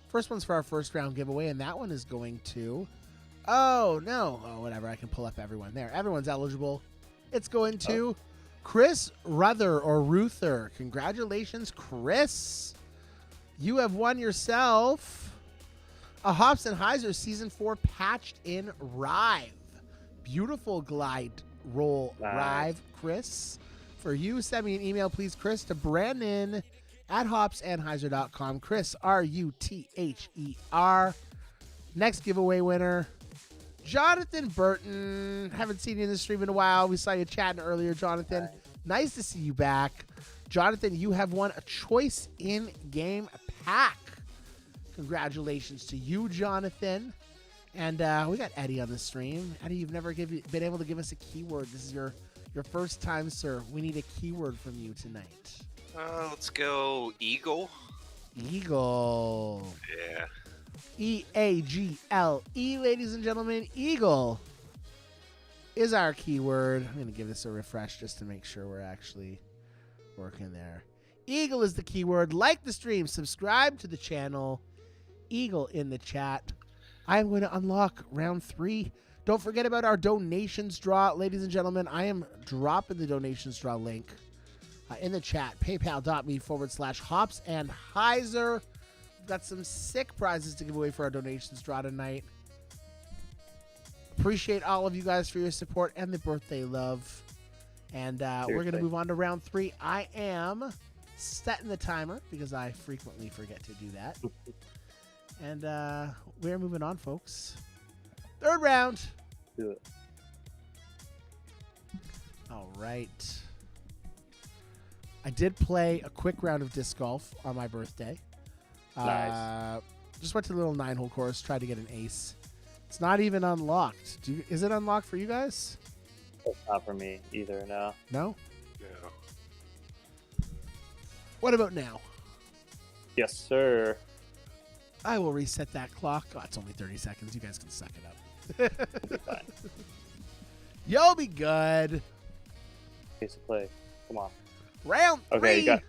First one's for our first round giveaway, and that one is going to... Oh, no. Oh, whatever. I can pull up everyone there. Everyone's eligible. It's going to Chris Ruther or Ruther. Congratulations, Chris. You have won yourself a Hops and Heiser Season 4 patched in Rive. Beautiful glide roll Rive, Chris. For you, send me an email, please, Chris, to Brandon at hopsandheiser.com. Chris, Ruther. Next giveaway winner, Jonathan Burton. Haven't seen you in the stream in a while. We saw you chatting earlier, Jonathan. Nice to see you back. Jonathan, you have won a Choice in-game pack. Congratulations to you, Jonathan. And we got Eddie on the stream. Eddie, you've never been able to give us a keyword. This is your first time, sir. We need a keyword from you tonight. Let's go Eagle. Eagle. Yeah. E-A-G-L-E, ladies and gentlemen. Eagle is our keyword. I'm going to give this a refresh just to make sure we're actually working there. Eagle is the keyword. Like the stream. Subscribe to the channel. Eagle in the chat. I'm going to unlock round 3. Don't forget about our donations draw. Ladies and gentlemen, I am dropping the donations draw link in the chat. PayPal.me/Hops and Heiser. Got some sick prizes to give away for our donations draw tonight. Appreciate all of you guys for your support and the birthday love. And we're going to move on to round 3. I am setting the timer because I frequently forget to do that. And we're moving on, folks. Third round. Do it. All right. I did play a quick round of disc golf on my birthday. Nice. Just went to the little 9-hole course, tried to get an ace. It's not even unlocked. Is it unlocked for you guys? It's not for me either, no. No? Yeah. What about now? Yes, sir. I will reset that clock. Oh, it's only 30 seconds. You guys can suck it up. We'll be fine. You'll be good. Ace of play. Come on. Round 3. Okay, you got...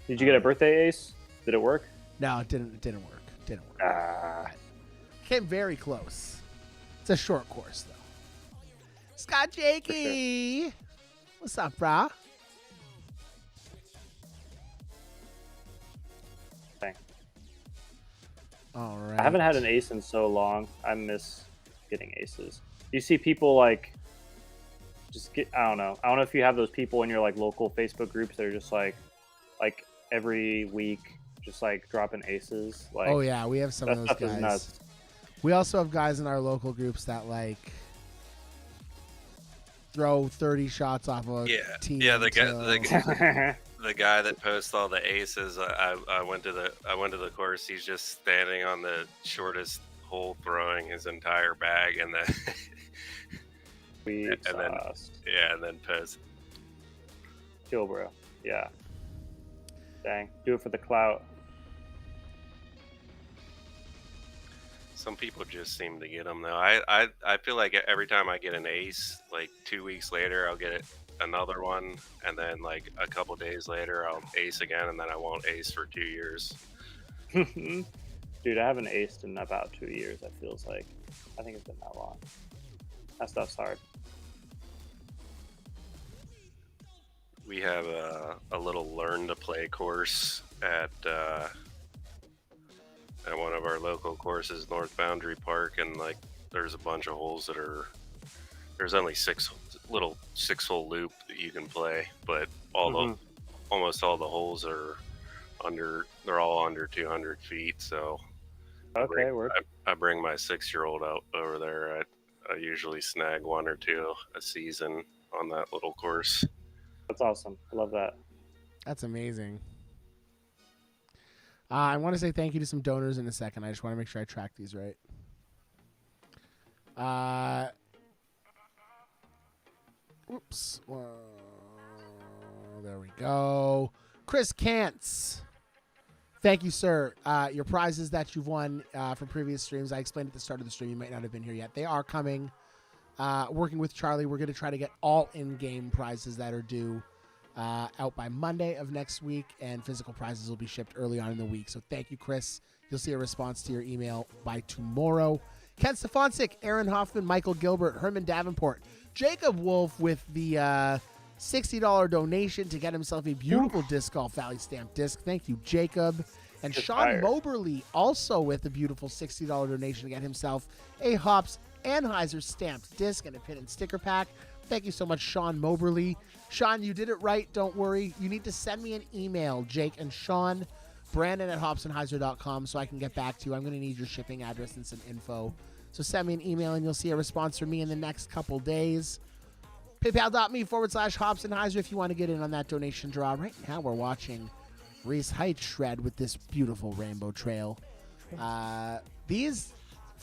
Did you get a birthday ace? Did it work? No, it didn't work. Came very close. It's a short course, though. Scott Jakey. Sure. What's up, brah? Thanks. All right. I haven't had an ace in so long. I miss getting aces. You see people like just get, I don't know if you have those people in your like local Facebook groups that are just like every week just like dropping aces. Like, oh yeah, we have some of those stuff is guys. nuts. We also have guys in our local groups that like throw 30 shots off of a team. Yeah, the guy that posts all the aces. I went to the course. He's just standing on the shortest hole, throwing his entire bag, and then and then post. Chill, bro. Yeah. Dang. Do it for the clout. Some people just seem to get them though. I feel like every time I get an ace, like 2 weeks later, I'll get another one, and then like a couple days later, I'll ace again, and then I won't ace for 2 years. Dude, I haven't aced in about 2 years, it feels like. I think it's been that long. That stuff's hard. We have a little learn to play course at one of our local courses, North Boundary Park, and like there's a bunch of holes that are there's only 6-hole loop that you can play, but almost all the holes are they're all under 200 feet. So Okay, I bring my 6-year-old out over there. I usually snag 1 or 2 a season on that little course. That's awesome. I love that. That's amazing. I want to say thank you to some donors in a second. I just want to make sure I track these right. Oops. There we go. Chris Kantz. Thank you, sir. Your prizes that you've won from previous streams, I explained at the start of the stream. You might not have been here yet. They are coming. Working with Charlie, we're going to try to get all in-game prizes that are due out by Monday of next week, and physical prizes will be shipped early on in the week. So thank you, Chris. You'll see a response to your email by tomorrow. Ken Stefancic, Aaron Hoffman, Michael Gilbert, Herman Davenport, Jacob Wolf with the $60 donation to get himself a beautiful Disc Golf Valley Stamp disc. Thank you, Jacob. And Good Sean fire. Moberly also with a beautiful $60 donation to get himself a Hops Anheuser stamped disc and a pin and sticker pack. Thank you so much, Sean Moberly. Sean, you did it right. Don't worry. You need to send me an email, Jake and Sean, Brandon at hopsandheiser.com, so I can get back to you. I'm going to need your shipping address and some info. So send me an email, and you'll see a response from me in the next couple days. PayPal.me/hopsandheiser if you want to get in on that donation draw. Right now we're watching Reese Heights shred with this beautiful rainbow trail. These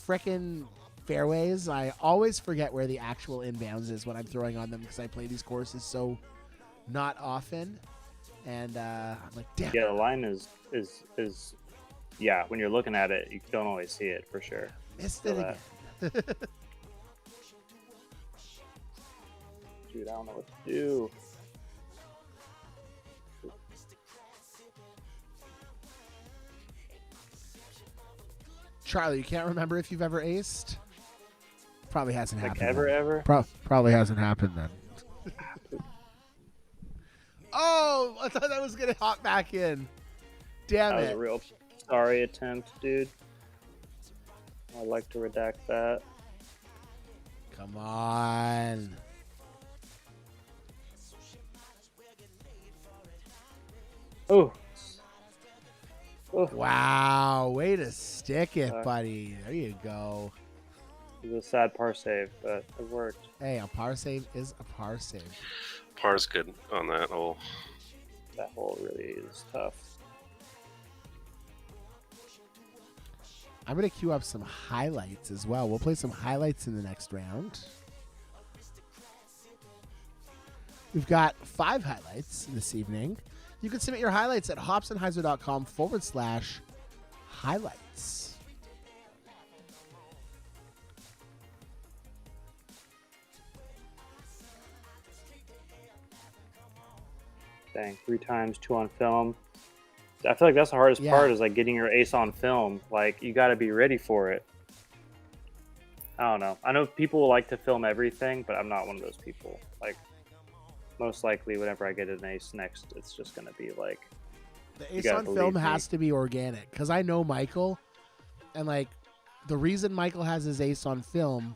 frickin' fairways, I always forget where the actual inbounds is when I'm throwing on them because I play these courses so not often. And I'm like, damn. Yeah, the line is yeah, when you're looking at it, you don't always see it for sure. Missed it again. Dude, I don't know what to do. Charlie, you can't remember if you've ever aced? Probably hasn't Like happened. ever? Probably hasn't happened then. Oh, I thought that was going to hop back in. Damn That was it. a real sorry attempt, dude. I'd like to redact that. Come on. Oh. Wow. Way to stick it, buddy. There you go. It was a sad par save, but it worked. Hey, a par save is a par save. Par's good on that hole. That hole really is tough. I'm going to queue up some highlights as well. We'll play some highlights in the next round. We've got 5 highlights this evening. You can submit your highlights at hopsandheiser.com/highlights. Dang, 3 times, 2 on film. I feel like that's the hardest part is like getting your ace on film. Like you got to be ready for it. I don't know. I know people like to film everything, but I'm not one of those people. Like most likely whenever I get an ace next, it's just going to be like the ace on film has to be organic because I know Michael, and like the reason Michael has his ace on film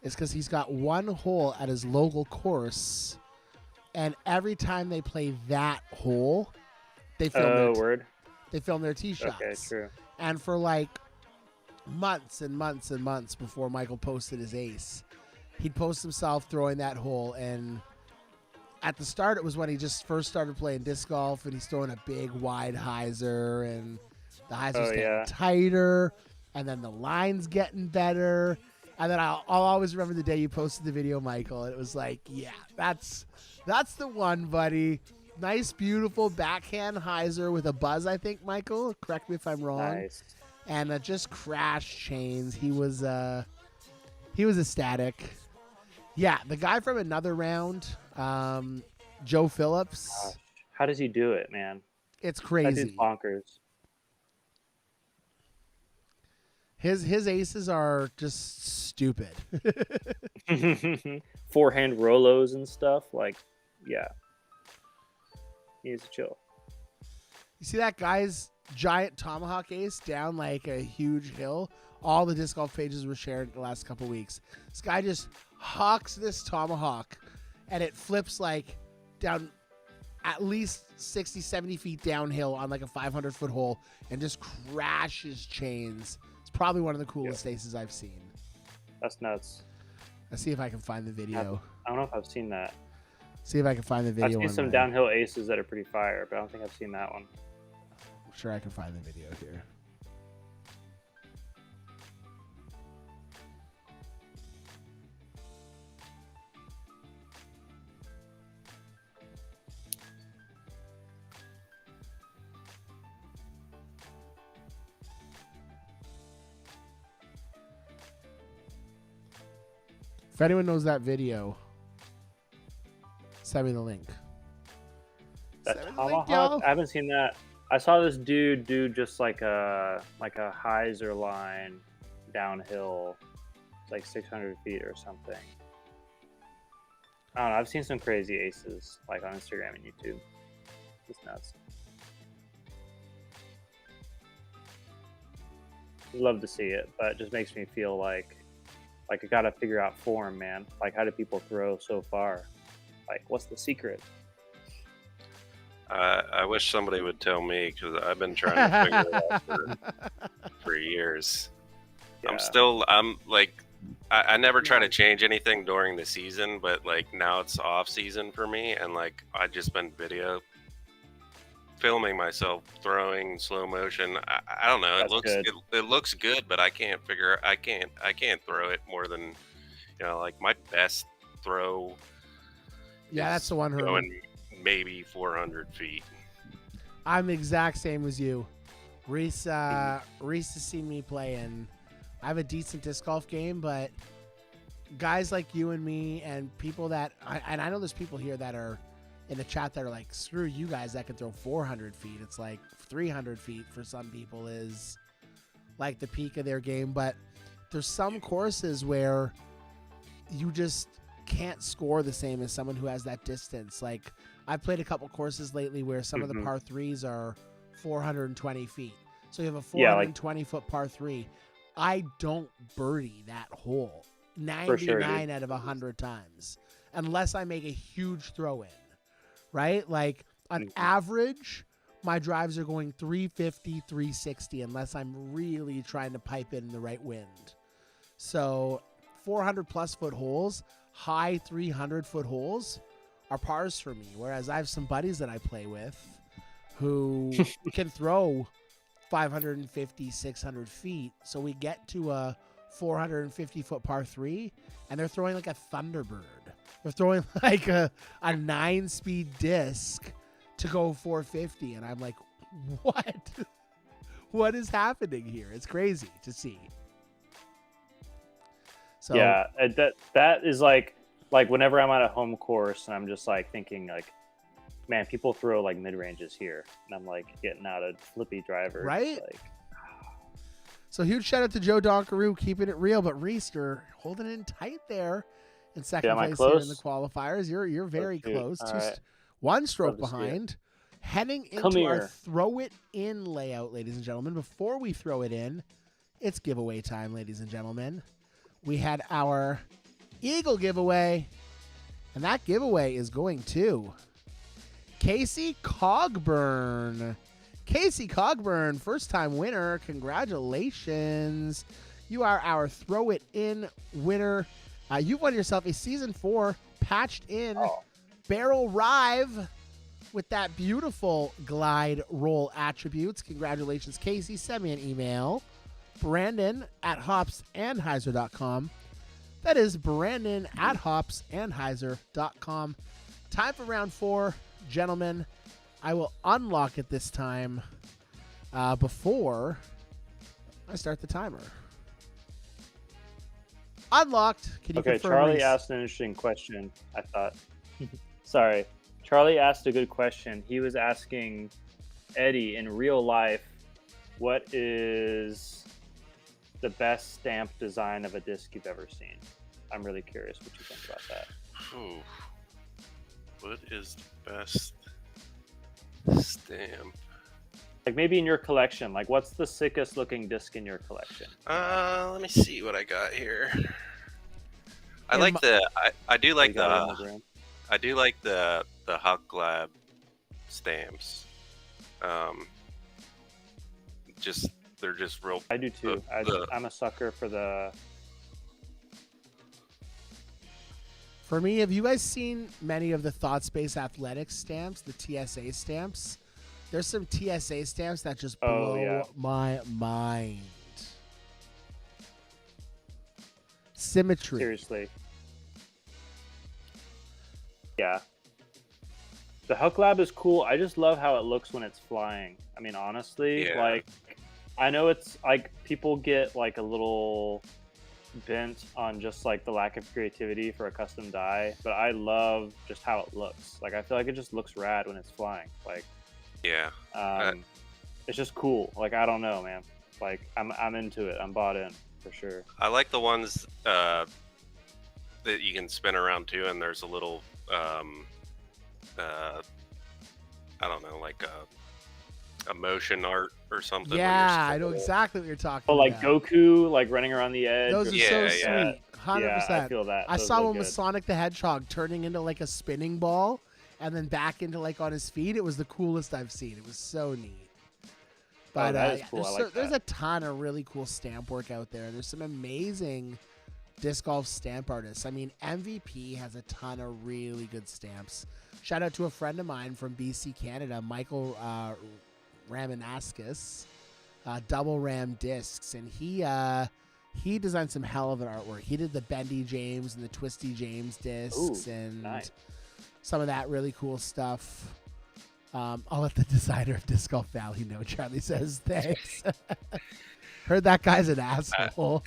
is because he's got one hole at his local course, and every time they play that hole, they film they film their tee shots. Okay, true. And for like months and months and months before Michael posted his ace, he'd post himself throwing that hole. And at the start, it was when he just first started playing disc golf, and he's throwing a big wide hyzer, and the hyzer's getting tighter, and then the line's getting better. And then I'll always remember the day you posted the video, Michael, and it was like, yeah, that's the one, buddy. Nice, beautiful backhand hyzer with a buzz, I think, Michael. Correct me if I'm wrong. Nice. And just crash chains. He was ecstatic. Yeah, the guy from another round, Joe Phillips. How does he do it, man? It's That crazy. dude's bonkers. His aces are just stupid. Forehand Rolos and stuff. Like, yeah. He needs to chill. You see that guy's giant tomahawk ace down like a huge hill? All the disc golf pages were shared the last couple weeks. This guy just hawks this tomahawk, and it flips like down at least 60, 70 feet downhill on like a 500-foot hole and just crashes chains. It's probably one of the coolest aces I've seen. That's nuts. Let's see if I can find the video. I don't know if I've seen that. See if I can find the video. I've seen some downhill aces that are pretty fire, but I don't think I've seen that one. I'm sure I can find the video here. If anyone knows that video, send me the link. That tomahawk? I haven't seen that. I saw this dude do just like a hyzer line downhill, like 600 feet or something. I don't know. I've seen some crazy aces like on Instagram and YouTube. It's nuts. Love to see it, but it just makes me feel like I gotta figure out form, man. Like, how do people throw so far? Like, what's the secret? I wish somebody would tell me, because I've been trying to figure it out for years. Yeah. I'm like, I never try to change anything during the season, but like now it's off season for me, and like I just been filming myself throwing slow motion. I don't know. It looks good, but I can't throw it more than, like my best throw. Yeah, that's the one. Going maybe 400 feet. I'm the exact same as you. Reese has seen me play, and I have a decent disc golf game, but guys like you and me and people that I know there's people here that are in the chat that are like, screw you guys that can throw 400 feet. It's like 300 feet for some people is like the peak of their game. But there's some courses where you just can't score the same as someone who has that distance. Like, I've played a couple courses lately where some of the par threes are 420 feet. So you have a 420 foot par three. I don't birdie that hole 99 out of 100 times unless I make a huge throw in. Right? Like, on average, my drives are going 350, 360 unless I'm really trying to pipe in the right wind. So 400 plus foot holes, high 300 foot holes are pars for me. Whereas I have some buddies that I play with who can throw 550, 600 feet. So we get to a 450 foot par three and they're throwing like a Thunderbird. They're throwing like a 9-speed disc to go 450. And I'm like, what? What is happening here? It's crazy to see. So yeah, that is like whenever I'm at a home course and I'm just like thinking like, man, people throw like mid ranges here, and I'm like getting out a flippy driver, right? Like, so huge shout out to Joe Donkaroo keeping it real, but Reese, you're holding in tight there in second place here in the qualifiers. You're very close. Right. One stroke behind. Heading into our throw it in layout, ladies and gentlemen. Before we throw it in, it's giveaway time, ladies and gentlemen. We had our Eagle giveaway, and that giveaway is going to Casey Cogburn. Casey Cogburn, first-time winner. Congratulations. You are our Throw It In winner. You've won yourself a Season 4 patched-in barrel rive with that beautiful glide roll attributes. Congratulations, Casey. Send me an email. Brandon@hopsandheiser.com. That is Brandon@hopsandheiser.com. Time for round 4. Gentlemen, I will unlock it this time before I start the timer. Unlocked. Can you confirm? Charlie Reese? asked an interesting question, I thought. Sorry. Charlie asked a good question. He was asking Eddie, in real life, what is the best stamp design of a disc you've ever seen. I'm really curious what you think about that. Ooh. What is the best stamp? Like maybe in your collection, like what's the sickest looking disc in your collection? Let me see what I got here. I And like the I do like You got it in the the room? I do like the Huck Lab stamps. Just they're just real. I do too. I'm a sucker for the. For me, have you guys seen many of the Thought Space Athletics stamps, the TSA stamps? There's some TSA stamps that just blow yeah. my mind. Symmetry. Seriously. Yeah. The Huck Lab is cool. I just love how it looks when it's flying. I mean, honestly, Yeah. like, I know it's like people get like a little bent on just like the lack of creativity for a custom die, but I love just how it looks. Like, I feel like it just looks rad when it's flying. Like, Yeah. it's just cool. Like, I don't know, man. Like, I'm into it. I'm bought in for sure. I like the ones that you can spin around too, and there's a little I don't know, like a motion art or something. when you're Yeah, I know spinning it. exactly what you're talking Oh, like about. Goku, like running around the edge. Those are so Yeah, sweet. yeah. 100%. Yeah, I feel that. I Those saw look one with good. Sonic the Hedgehog turning into like a spinning ball and then back into like on his feet. It was the coolest I've seen. It was so neat. But that is cool. I like there's that. a ton of really cool stamp work out there. There's some amazing disc golf stamp artists. I mean, MVP has a ton of really good stamps. Shout out to a friend of mine from BC, Canada, Michael Ramanaskis, Double Ram Discs, and he designed some hell of an artwork. He did the Bendy James and the Twisty James discs and nice. some of that really cool stuff. I'll let the designer of Disc Golf Valley know. Charlie says thanks. Heard that guy's an asshole.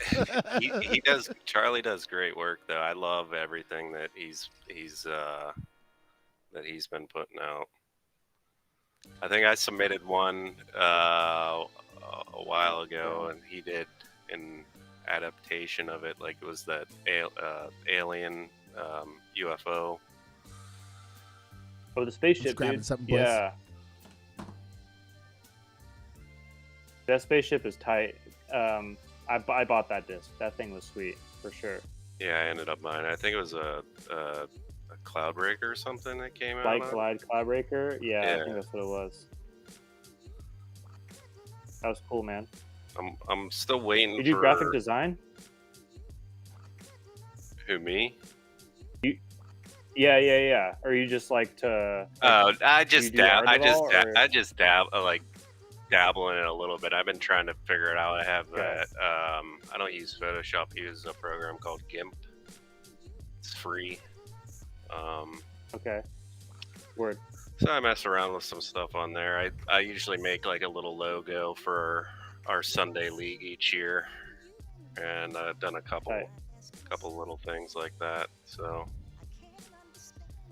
he does. Charlie does great work, though. I love everything that he's been putting out. I think I submitted one a while ago, and he did an adaptation of it. Like it was that alien UFO. Oh, the spaceship, Just grabbing dude. something, boys. Yeah. That spaceship is tight. I bought that disc. That thing was sweet, for sure. Yeah, I ended up buying it. I think it was a Cloudbreaker or something that came out. Light Glide Cloudbreaker. Yeah, Yeah. I think that's what it was. That was cool, man. I'm still waiting. Did you for graphic design? Who, me? Yeah. Or you just like to? Oh, I do you just do art at all, or- I just dabble in it a little bit. I've been trying to figure it out. I have that. I don't use Photoshop. I use a program called GIMP. It's free. Okay. Word. So I mess around with some stuff on there. I usually make like a little logo for our Sunday league each year, and I've done a couple little things like that. So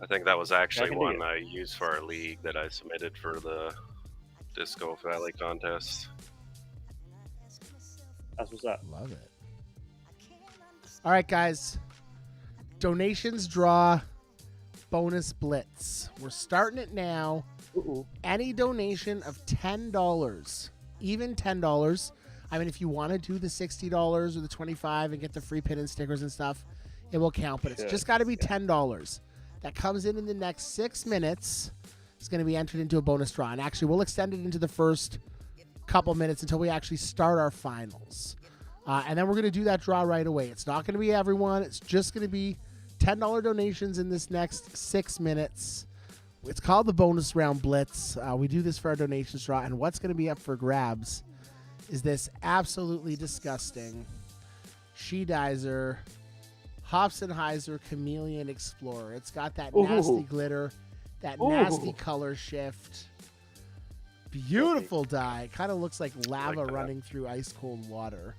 I think that was actually can dig one it. I used for our league that I submitted for the Disc Golf Valley contest. That's what's up. Love it. All right, guys. Donations draw bonus blitz. We're starting it now. Ooh. Any donation of $10, even $10. I mean, if you want to do the $60 or the $25 and get the free pin and stickers and stuff, it will count. But it's Should. just got to be $10. That comes in the next 6 minutes. It's going to be entered into a bonus draw. And actually, we'll extend it into the first couple minutes until we actually start our finals. And then we're going to do that draw right away. It's not going to be everyone. It's just going to be $10 donations in this next 6 minutes. It's called the bonus round blitz. We do this for our donations draw. And what's going to be up for grabs is this absolutely disgusting She-Dizer Hopfenheiser Chameleon Explorer. It's got that nasty glitter, that nasty color shift. Beautiful die. Kind of looks like lava that. running through ice cold water.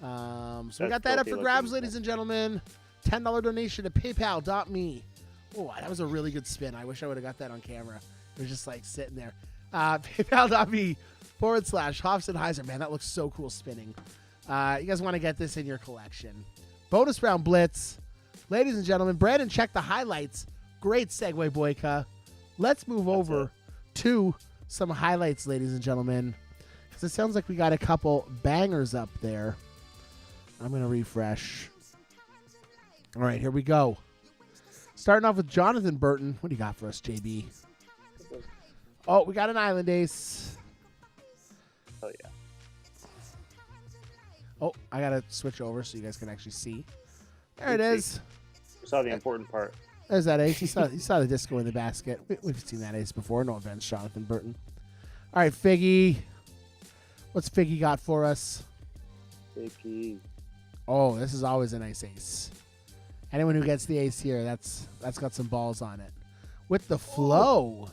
So we That's got that up filthy for looking. grabs, ladies and gentlemen. $10 donation to paypal.me. Oh, that was a really good spin. I wish I would have got that on camera. It was just like sitting there. PayPal.me /Hopfenheiser. Man, that looks so cool spinning. You guys want to get this in your collection. Bonus round blitz. Ladies and gentlemen, Brandon checked the highlights. Great segue, Boyka. Let's move over to some highlights, ladies and gentlemen. Because it sounds like we got a couple bangers up there. I'm going to refresh. All right, here we go. Starting off with Jonathan Burton. What do you got for us, JB? Oh, we got an Island Ace. Oh, yeah. Oh, I got to switch over so you guys can actually see. There it is. We saw the important part. There's that ace. You saw the disco in the basket. We've seen that ace before. No offense, Jonathan Burton. All right, Figgy. What's Figgy got for us? Figgy. Oh, this is always a nice ace. Anyone who gets the ace here, that's got some balls on it. With the flow.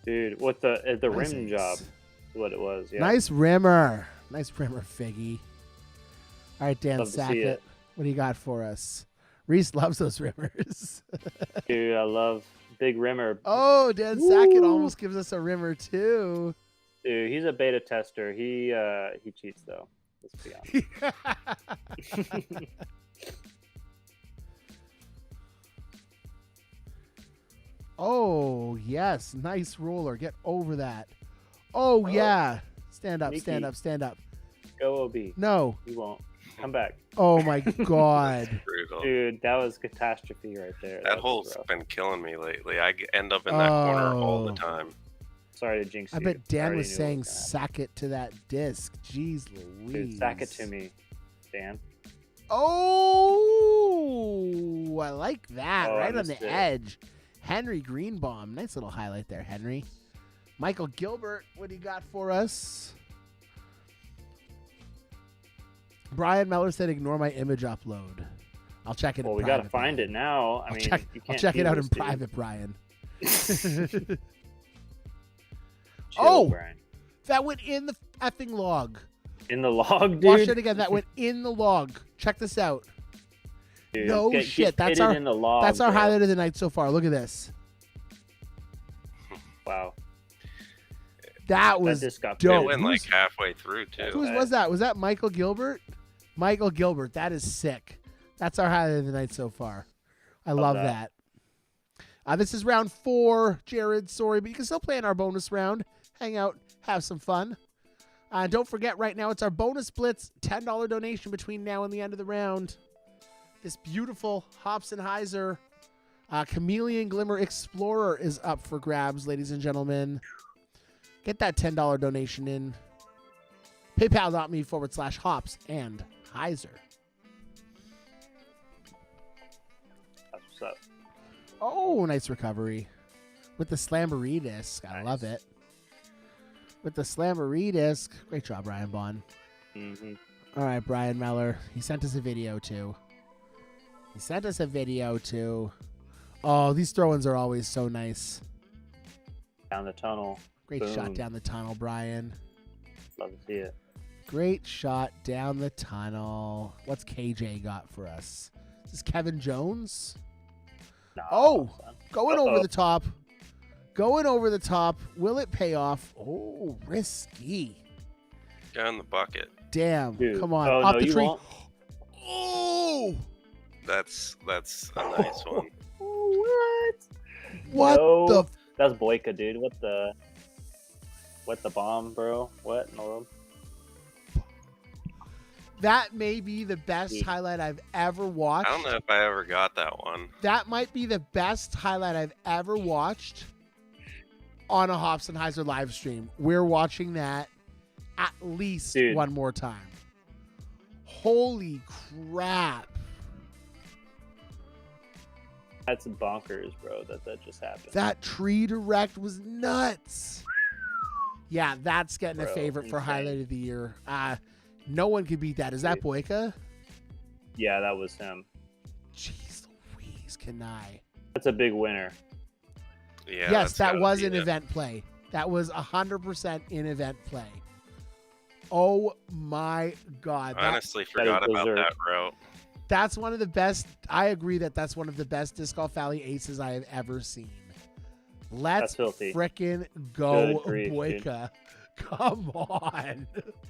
Dude, what the Nice rim ace. job is what it was. Yeah. Nice rimmer. Nice rimmer, Figgy. All right, Dan Love to see Sackett. it. What do you got for us? Reese loves those rimmers. Dude, I love big rimmer. Oh, Dan Sackett almost gives us a rimmer, too. Dude, he's a beta tester. He cheats though. Let's be honest. Oh, yes. Nice roller. Get over that. Oh, yeah. Stand up, stand Sneaky. up, stand up. Go OB. No. You won't. Come back. Oh, my God. Brutal. Dude, that was catastrophe right there. That was hole's rough. been killing me lately. I end up in that corner all the Oh. time. Sorry to jinx I you. bet Dan Already was knew what saying was gonna sack it to that disc. Jeez Louise. happen. Dude, sack it to me, Dan. Oh, I like that. Oh, I right on missed the it. edge. Henry Greenbaum. Nice little highlight there, Henry. Michael Gilbert, what do you got for us? Brian Meller said, ignore my image upload. I'll check it Well, in we private. gotta find it now. I I'll mean, check, you I'll can't check it see out this, in dude. private, Brian. Chill, Oh! Brian. That went in the effing log. In the log, dude. Watch it again. That went in the log. Check this out. Dude, No get shit. That's fitted our in the log, That's our bro. highlight of the night so far. Look at this. Wow. That was just got dope. It went like Who's- halfway through too. Whose was that? Was that Michael Gilbert? Michael Gilbert. That is sick. That's our highlight of the night so far. I love that. This is round 4, Jared. Sorry, but you can still play in our bonus round. Hang out, have some fun. Don't forget, right now it's our bonus blitz $10 donation between now and the end of the round. This beautiful Hobson Heiser Chameleon Glimmer Explorer is up for grabs, ladies and gentlemen. Get that $10 donation in. PayPal.me/hops and Heiser. That's what's up. Oh, nice recovery. With the Slamboree disc. I love it. With the Slamboree disc. Great job, Brian Bond. Mm-hmm. All right, Brian Meller. He sent us a video, too. Oh, these throw-ins are always so nice. Down the tunnel. Great Boom. shot down the tunnel, Brian. Love to see it. Great shot down the tunnel. What's KJ got for us? Is this Kevin Jones? Nah, Oh, son. going over Uh-oh. the top. Going over the top. Will it pay off? Oh, risky. Down the bucket. Damn. Dude. Come on. Oh, Off no, the you tree. won't. Oh! That's a nice one. What No. the? That's Boyka, dude. What the bomb, bro? What in the world? That may be the best Dude. highlight I've ever watched. I don't know if I ever got that one. That might be the best highlight I've ever watched on a Hobson Heiser live stream. We're watching that at least Dude. one more time. Holy crap. That's bonkers, bro. That just happened. That tree direct was nuts. Yeah, that's getting a Bro, favorite for insane. highlight of the year. No one could beat that. Is that Boyka? Yeah, that was him. Jeez Louise, Kanai. That's a big winner. Yeah. Yes, that's that gotta was be an it. event play. That was 100% in event play. Oh my God. I honestly forgot about berserk. that route. That's one of the best. I agree that that's one of the best Disc Golf Valley aces I have ever seen. Let's That's filthy. frickin' go, Good grief, dude. Boyka. Come on.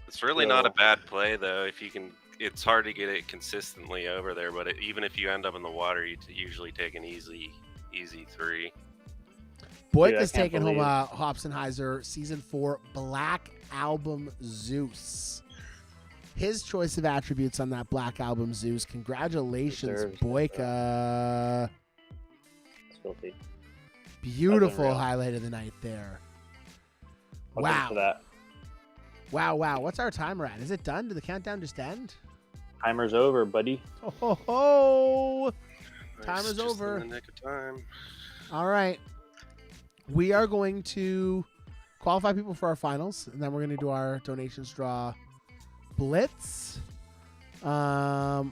It's really not a bad play though. If you can, it's hard to get it consistently over there. But even if you end up in the water, you usually take an easy 3. Boyk Dude, I is can't taking home believe- Hopsenheiser Season 4 Black Album Zeus. His choice of attributes on that Black Album Zeus. Congratulations, Deserves it, Boyka. It's filthy. Beautiful unreal. highlight of the night there. Welcome Wow. to that. Wow. What's our timer at? Is it done? Did the countdown just end? Timer's over, buddy. Oh, ho, ho. Time Nice, is just over. In the nick of time. All right. We are going to qualify people for our finals, and then we're going to do our donations draw blitz.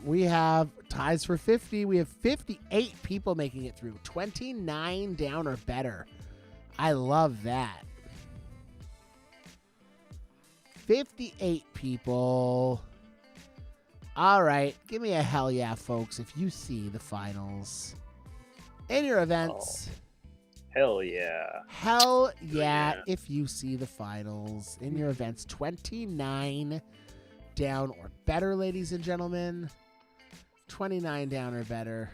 We have ties for 50. We have 58 people making it through. 29 down or better. I love that. 58 people. All right. Give me a hell yeah, folks, if you see the finals in your events. Hell yeah. Hell yeah, Yeah. if you see the finals in your events. 29 down or better, ladies and gentlemen. 29 down or better.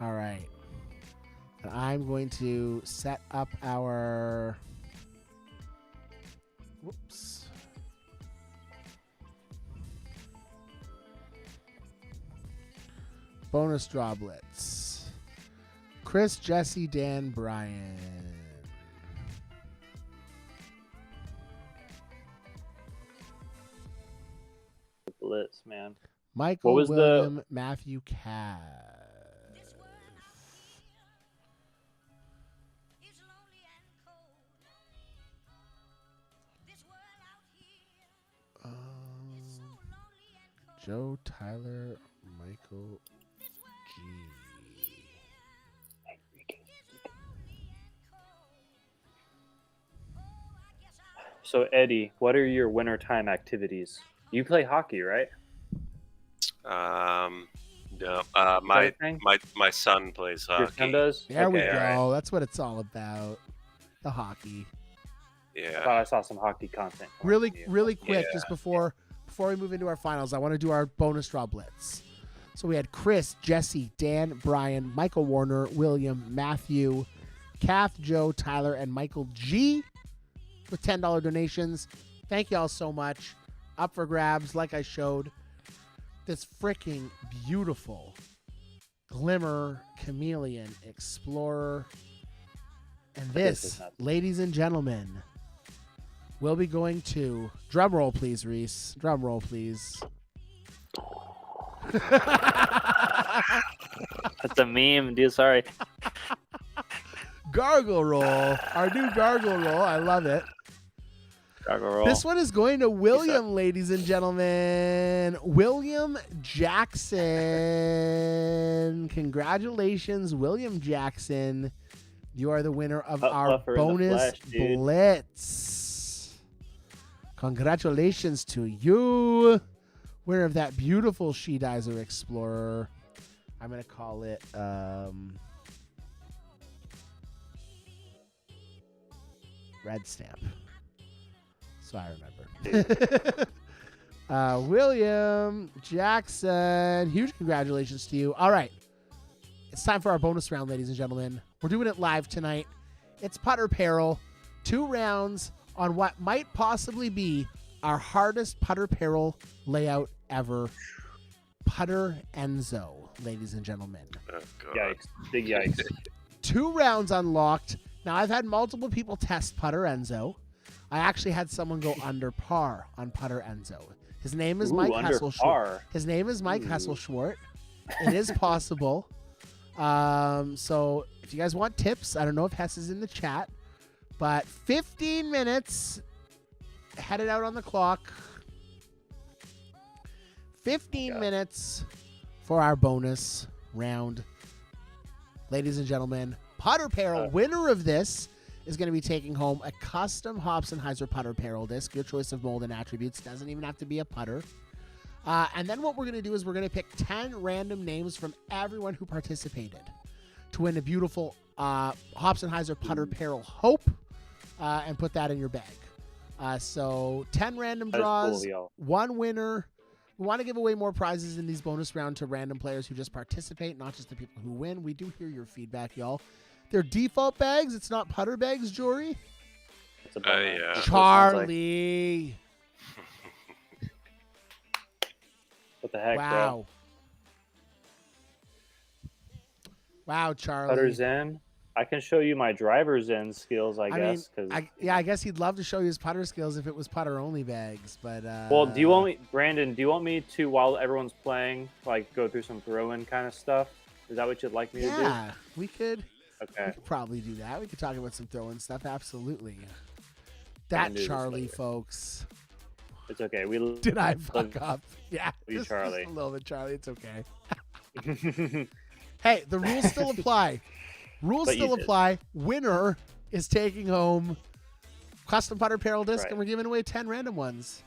All right. And I'm going to set up our... Whoops. Bonus draw blitz. Chris, Jesse, Dan, Brian. Blitz, man. Michael, What was the- William, Matthew, Cav. It's lonely and cold. This world out here is so lonely and cold. Joe, Tyler, Michael, G. It's lonely and cold. Oh, I guess I So Eddie, what are your wintertime activities? You play hockey, right? No. My thing? my son plays Your hockey. son does? There we Okay, go. all right. That's what it's all about. The hockey. I Yeah. thought I saw some hockey content. coming Really, from you. really quick, Yeah. just before we move into our finals, I want to do our bonus draw blitz. So we had Chris, Jesse, Dan, Brian, Michael Warner, William, Matthew, Kath, Joe, Tyler, and Michael G with $10 donations. Thank you all so much. Up for grabs, like I showed. This freaking beautiful Glimmer Chameleon Explorer. And This is this, nuts. ladies and gentlemen, we'll be going to... Drum roll, please, Reese. Drum roll, please. That's a meme, dude. Sorry. Gargle roll. Our new gargle roll. I love it. Gargle roll. This one is going to William, ladies and gentlemen. William Jackson. Congratulations, William Jackson. You are the winner of Putt our puffer in the bonus flesh, dude. blitz. Congratulations to you. Winner of that beautiful She-Dizer Explorer. I'm going to call it... red stamp. So I remember. William Jackson, huge congratulations to you. All right. It's time for our bonus round, ladies and gentlemen. We're doing it live tonight. It's putter peril. 2 rounds on what might possibly be our hardest putter peril layout ever. Putter Enzo, ladies and gentlemen. Oh, God. Yikes. Big yikes. 2 rounds unlocked. Now, I've had multiple people test Putter Enzo. I actually had someone go under par on Putter Enzo. His name is Ooh, Mike under Hesselschwart. par. His name is Mike Ooh. Hesselschwart. It is possible. So if you guys want tips, I don't know if Hess is in the chat, but 15 minutes headed out on the clock. 15 God. minutes for our bonus round. Ladies and gentlemen, Putter Peril, winner of this, is going to be taking home a custom Hopsenheiser Putter Peril disc. Your choice of mold and attributes. Doesn't even have to be a putter. And then what we're going to do is we're going to pick 10 random names from everyone who participated to win a beautiful Hopsonheiser Putter Peril Hope, and put that in your bag. So 10 random That is cool, draws, y'all. 1 winner. We want to give away more prizes in these bonus round to random players who just participate, not just the people who win. We do hear your feedback, y'all. They're default bags. It's not putter bags, Jory. It's a bummer. Yeah. That's what it sounds like. Charlie. What the heck, bro? Wow. Wow, Charlie. Putter's in. I can show you my driver's in skills, I guess. Cause I guess he'd love to show you his putter skills if it was putter only bags, but well, do you want me, Brandon? Do you want me to, while everyone's playing, like go through some throw-in kind of stuff? Is that what you'd like me to do? Yeah, we could. Okay. We could probably do that. We could talk about some throw-in stuff. Absolutely. can That do this Charlie, later. folks. It's okay. We Did I fuck up? Yeah, You, just Charlie. a little bit, Charlie. It's okay. Hey, the rules still apply. Rules But you still did. apply. Winner is taking home custom putter peril disc, Right. and we're giving away 10 random ones.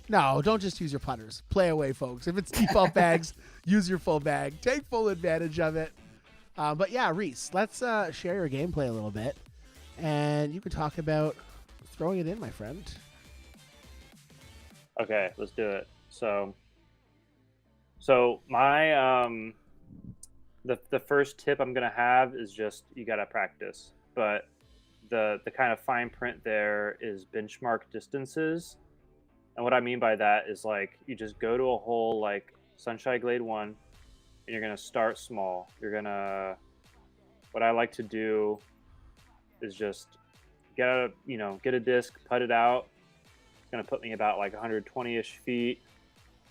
No, don't just use your putters. Play away, folks. If it's default bags, use your full bag. Take full advantage of it. But yeah, Reese, let's share your gameplay a little bit, and you can talk about throwing it in, my friend. Okay, let's do it. So my the first tip I'm gonna have is just you gotta practice. But the kind of fine print there is benchmark distances, and what I mean by that is like you just go to a hole like Sunshine Glade 1, and you're gonna start small. You're gonna what I like to do is just get a disc, put it out. It's gonna put me about like 120-ish feet,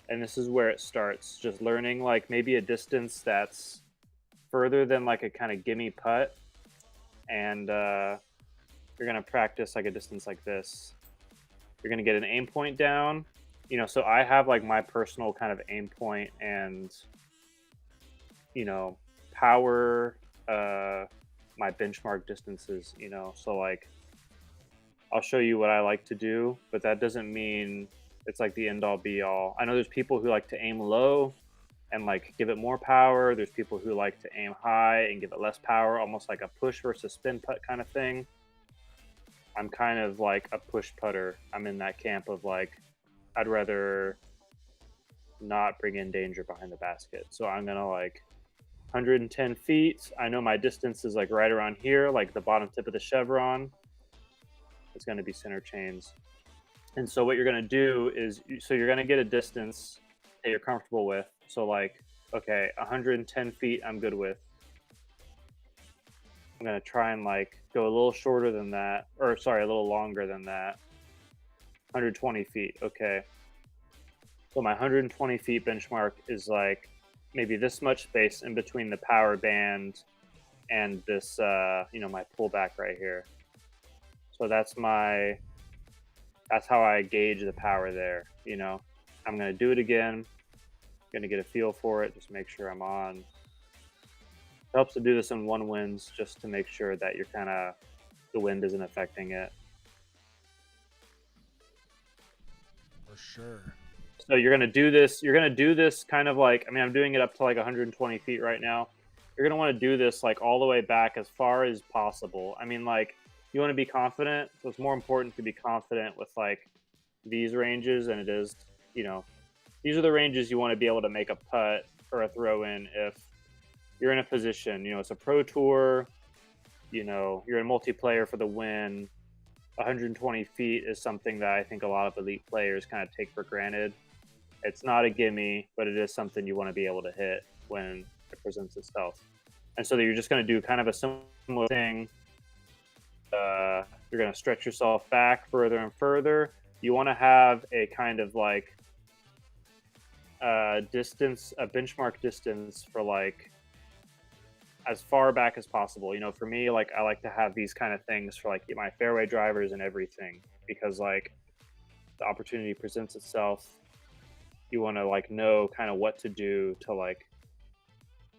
and this is where it starts. Just learning like maybe a distance that's further than like a kind of gimme putt, and you're gonna practice like a distance like this. You're gonna get an aim point down. So I have like my personal kind of aim point and power, my benchmark distances. So like I'll show you what I like to do, but that doesn't mean it's like the end all be all. I know there's people who like to aim low and like give it more power. There's people who like to aim high and give it less power, almost like a push versus spin putt kind of thing. I'm kind of like a push putter. I'm in that camp of like, I'd rather not bring in danger behind the basket. So I'm gonna like 110 feet. I know my distance is like right around here, like the bottom tip of the chevron. It's gonna be center chains. And so what you're gonna do is, you're gonna get a distance that you're comfortable with. So like, okay, 110 feet I'm good with. I'm gonna try and like go a little shorter than that, or sorry, a little longer than that. 120 feet, okay. So my 120 feet benchmark is like maybe this much space in between the power band and this, my pullback right here. So that's how I gauge the power there. I'm gonna do it again. Gonna get a feel for it, just make sure I'm on. It helps to do this in one winds just to make sure that the wind isn't affecting it. For sure. So you're gonna do this kind of like, I'm doing it up to like 120 feet right now. You're gonna want to do this like all the way back as far as possible. Like you want to be confident, so it's more important to be confident with like these ranges than it is, these are the ranges you want to be able to make a putt or a throw in if you're in a position, it's a pro tour, you're in multiplayer for the win. 120 feet is something that I think a lot of elite players kind of take for granted. It's not a gimme, but it is something you want to be able to hit when it presents itself. And so you're just going to do kind of a similar thing. You're going to stretch yourself back further and further. You want to have a kind of like distance, a benchmark distance for like as far back as possible. For me, like I like to have these kind of things for like my fairway drivers and everything, because like the opportunity presents itself. You want to like know kind of what to do to like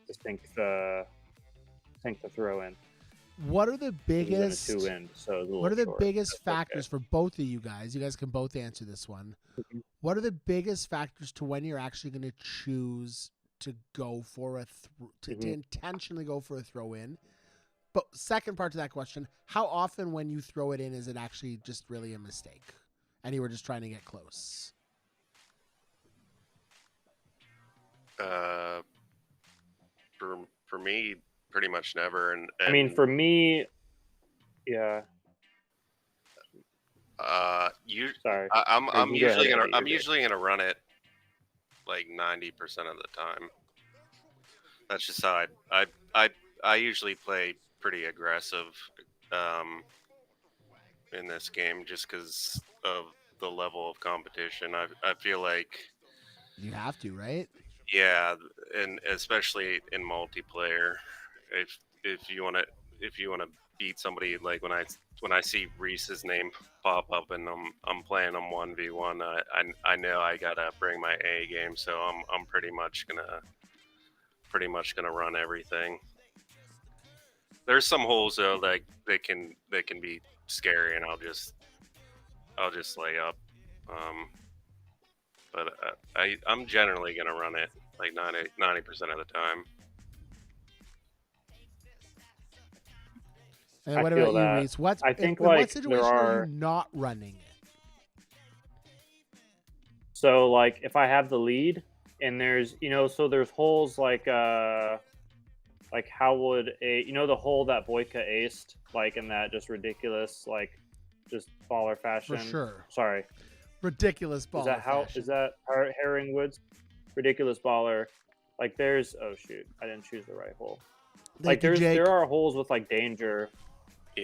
just think the throw in. What are the biggest? Two wind, so what are the short. biggest That's factors for both of you guys? You guys can both answer this one. Mhm. What are the biggest factors to when you're actually going to choose to go for to intentionally go for a throw in? second part to that question, how often when you throw it in is it actually just really a mistake and you were just trying to get close? For me, pretty much never. And I mean, for me, yeah. Sorry. Or I'm you can go usually ahead, gonna Eddie, I'm you're usually gonna run it like 90% of the time. That's just how I usually play pretty aggressive in this game just because of the level of competition. I feel like You have to, right? yeah, and especially in multiplayer, if you want to beat somebody, like when I see Reese's name pop up and I'm playing them 1v1, I know I gotta bring my A game, so I'm pretty much gonna run everything. There's some holes though that they can be scary, and I'll just lay up. But I'm generally gonna run it like 90% of the time. And I what feel about you, that. Reese? What I think in what like situation there are are. you not running it? So like if I have the lead and there's so there's holes like how would the hole that Boyka aced like in that just ridiculous like just baller fashion. For sure. Sorry. Ridiculous ball. Is that Herring Woods? Ridiculous baller. Like there's oh shoot, I didn't choose the right hole. Like there are holes with like danger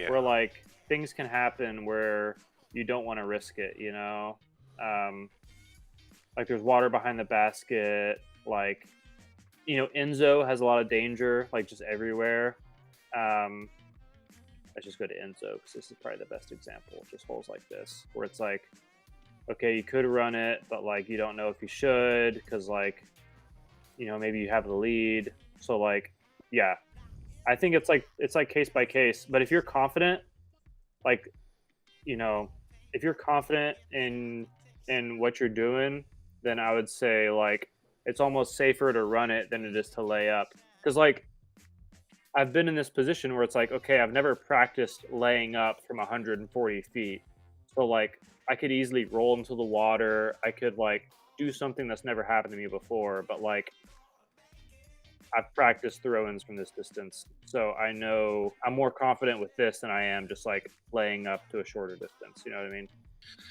where like things can happen where you don't want to risk it, like there's water behind the basket, like Enzo has a lot of danger, like just everywhere. Let's just go to Enzo because this is probably the best example. Just holes like this where it's like, okay, you could run it, but like you don't know if you should because like, maybe you have the lead. So like, yeah, I think it's like case by case. But if you're confident, like, if you're confident in what you're doing, then I would say like it's almost safer to run it than it is to lay up. Because like I've been in this position where it's like, okay, I've never practiced laying up from 140 feet. So like I could easily roll into the water. I could like do something that's never happened to me before. But like I've practiced throw-ins from this distance. So I know I'm more confident with this than I am just like laying up to a shorter distance. You know what I mean?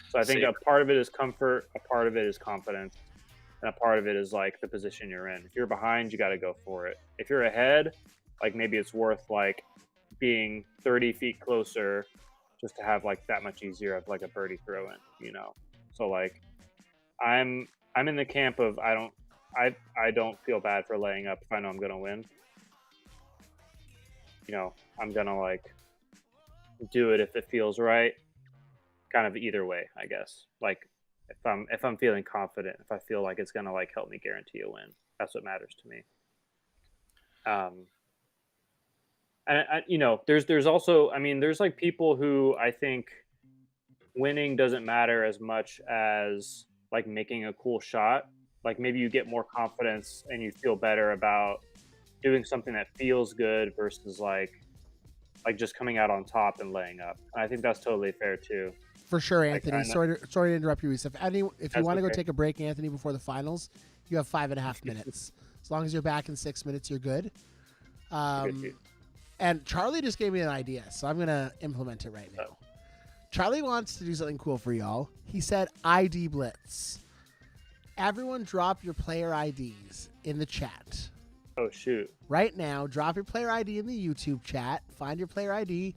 So I think a part of it is comfort, a part of it is confidence, and a part of it is like the position you're in. If you're behind, you got to go for it. If you're ahead, like maybe it's worth like being 30 feet closer just to have like that much easier of like a birdie throw in, So like I'm in the camp of I don't feel bad for laying up if I know I'm gonna win. I'm gonna like do it if it feels right. Kind of either way, I guess. Like if I'm feeling confident, if I feel like it's gonna like help me guarantee a win, that's what matters to me. And there's also, I mean, there's like people who I think winning doesn't matter as much as like making a cool shot. Like maybe you get more confidence and you feel better about doing something that feels good versus like just coming out on top and laying up. And I think that's totally fair too. For sure, Anthony. Sorry to interrupt you, Reese. If you want to go take a break, Anthony, before the finals, you have 5.5 minutes. As long as you're back in 6 minutes, you're good. And Charlie just gave me an idea, so I'm going to implement it right now. Charlie wants to do something cool for y'all. He said ID Blitz. Everyone drop your player IDs in the chat. Oh, shoot. Right now, drop your player ID in the YouTube chat. Find your player ID.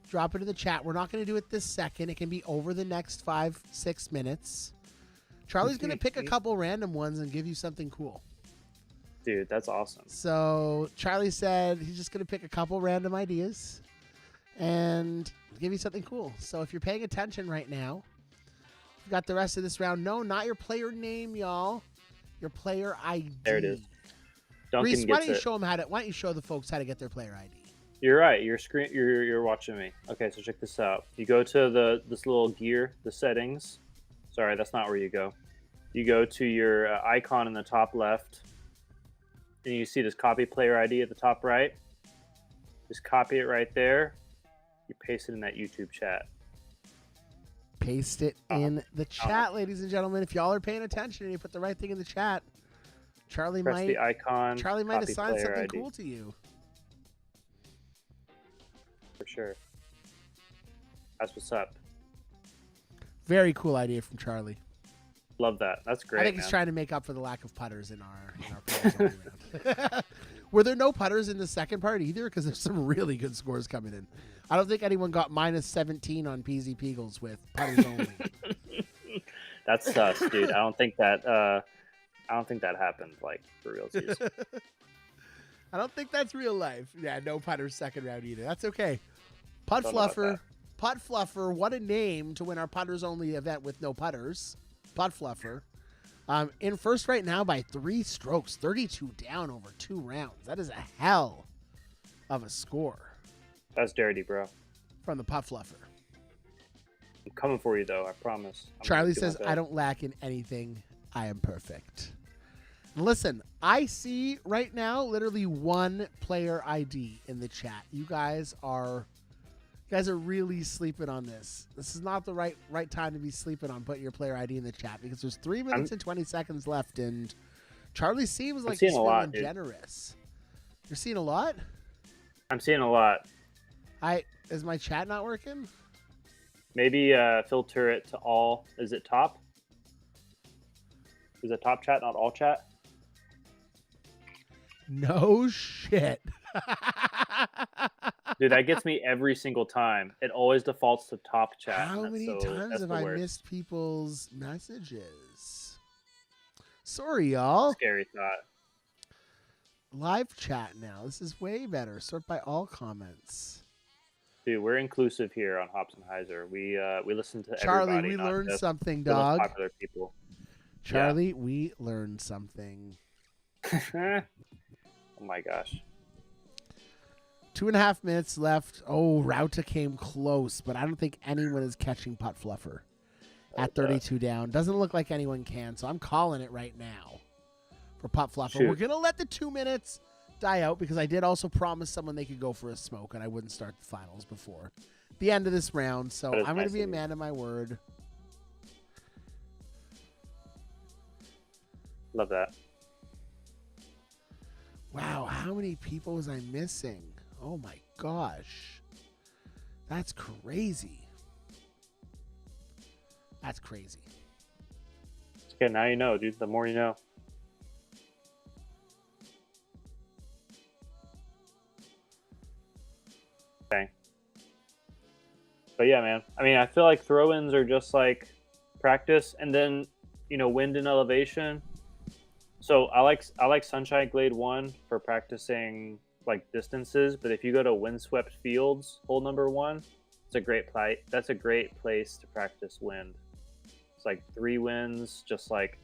Drop it in the chat. We're not going to do it this second. It can be over the next 5-6 minutes. Charlie's going to pick a couple random ones and give you something cool. Dude, that's awesome. So Charlie said he's just going to pick a couple random ideas and give you something cool. So if you're paying attention right now, you've got the rest of this round. No, not your player name, y'all. Your player ID. There it is. Duncan Reese, why don't you gets it. show them why don't you show the folks how to get their player ID? You're right. You're watching me. Okay, so check this out. You go to this little gear, the settings. Sorry, that's not where you go. You go to your icon in the top left, and you see this copy player ID at the top right. Just copy it right there. You paste it in that YouTube chat. Paste it in the chat, ladies and gentlemen. If y'all are paying attention and you put the right thing in the chat, Charlie Press the icon. might copy assign player something ID. cool to you. For sure. That's what's up. Very cool idea from Charlie. Love that. That's great. I think man. he's trying to make up for the lack of putters in our players only round. Were there no putters in the second part either? Because there's some really good scores coming in. I don't think anyone got minus 17 on PZ Peagles with putters only. That's sus, dude. I don't think that happened like for real. I don't think that's real life. Yeah, no putters second round either. That's okay. Putt Don't know about Fluffer. Putt Fluffer. What a name to win our putters only event with no putters. Putt Fluffer. In first right now by 3 strokes. 32 down over 2 rounds. That is a hell of a score That's dirty, bro. from the Putt Fluffer. I'm coming for you though. I promise. I'm Charlie gonna do my says, best. I don't lack in anything. I am perfect. Listen, I see right now literally 1 player ID in the chat. You guys are really sleeping on this. This is not the right time to be sleeping on putting your player ID in the chat because there's 3 minutes and 20 seconds left, and Charlie seems like he's seeing a lot, feeling dude. generous. You're seeing a lot? I'm seeing a lot. Is my chat not working? Maybe filter it to all. Is it top? Is it top chat, not all chat? No shit. Dude, that gets me every single time. It always defaults to top chat. How and that's many times that's have the I worst. missed people's messages? Sorry, y'all. Scary thought. Live chat now. This is way better. Sort by all comments. Dude, we're inclusive here on Hops and Heiser. We listen to Charlie, everybody. we not learned just something, the most dog. popular people. Charlie, we learned something. Oh my gosh. 2.5 minutes left. Oh, Rauta came close, but I don't think anyone is catching Putt Fluffer at 32 down. Doesn't look like anyone can, so I'm calling it right now for Putt Fluffer. Shoot. We're going to let the 2 minutes die out because I did also promise someone they could go for a smoke, and I wouldn't start the finals before the end of this round, so That is I'm going nice to be a of you. man of my word. Love that. Wow, how many people was I missing? Oh my gosh. That's crazy. That's crazy. It's okay, now you know, dude. The more you know. Okay. But yeah, man. I mean, I feel like throw-ins are just like practice, and then wind and elevation. So I like Sunshine Glade 1 for practicing like distances, but if you go to windswept fields, hole number 1, it's a great play. That's a great place to practice wind. It's like 3 winds, just like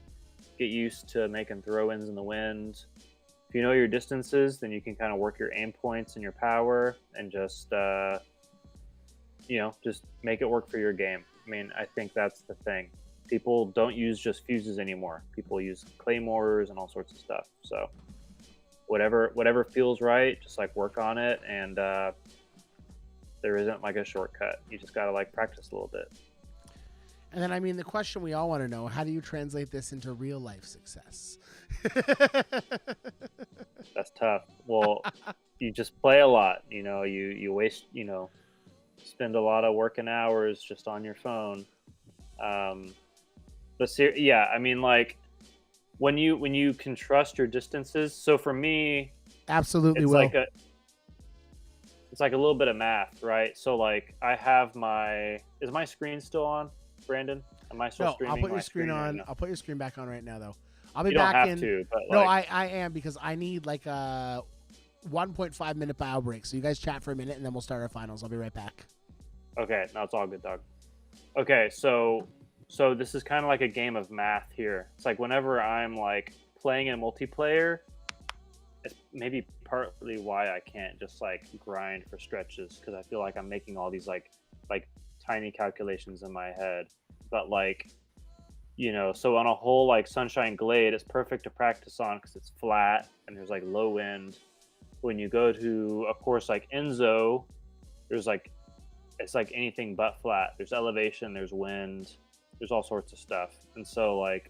get used to making throw-ins in the wind. If you know your distances, then you can kind of work your aim points and your power and just just make it work for your game. I mean, I think that's the thing. People don't use just fuses anymore. People use claymores and all sorts of stuff. So whatever feels right, just like work on it. And there isn't like a shortcut. You just got to like practice a little bit. And then, I mean, the question we all want to know, how do you translate this into real life success? That's tough. Well, you just play a lot, you waste, spend a lot of working hours just on your phone. Yeah, I mean, like when you can trust your distances. So for me, Absolutely it's will. it's like a little bit of math, right? So like I have is my screen still on, Brandon? Am I still No, streaming? I'll put my your screen right on. now? I'll put your screen back on right now, though. I'll be You don't back have in. to, but No, like, I am because I need like a 1.5 minute bio break. So you guys chat for a minute and then we'll start our finals. I'll be right back. Okay, no, it's all good, dog. Okay, so this is kind of like a game of math here. It's like whenever I'm like playing in multiplayer, it's maybe partly why I can't just like grind for stretches, because I feel like I'm making all these like tiny calculations in my head. But like, so on a hole like Sunshine Glade, it's perfect to practice on because it's flat and there's like low wind. when you go to a course like Enzo, there's like it's like anything but flat. There's elevation, there's wind, there's all sorts of stuff. And so like,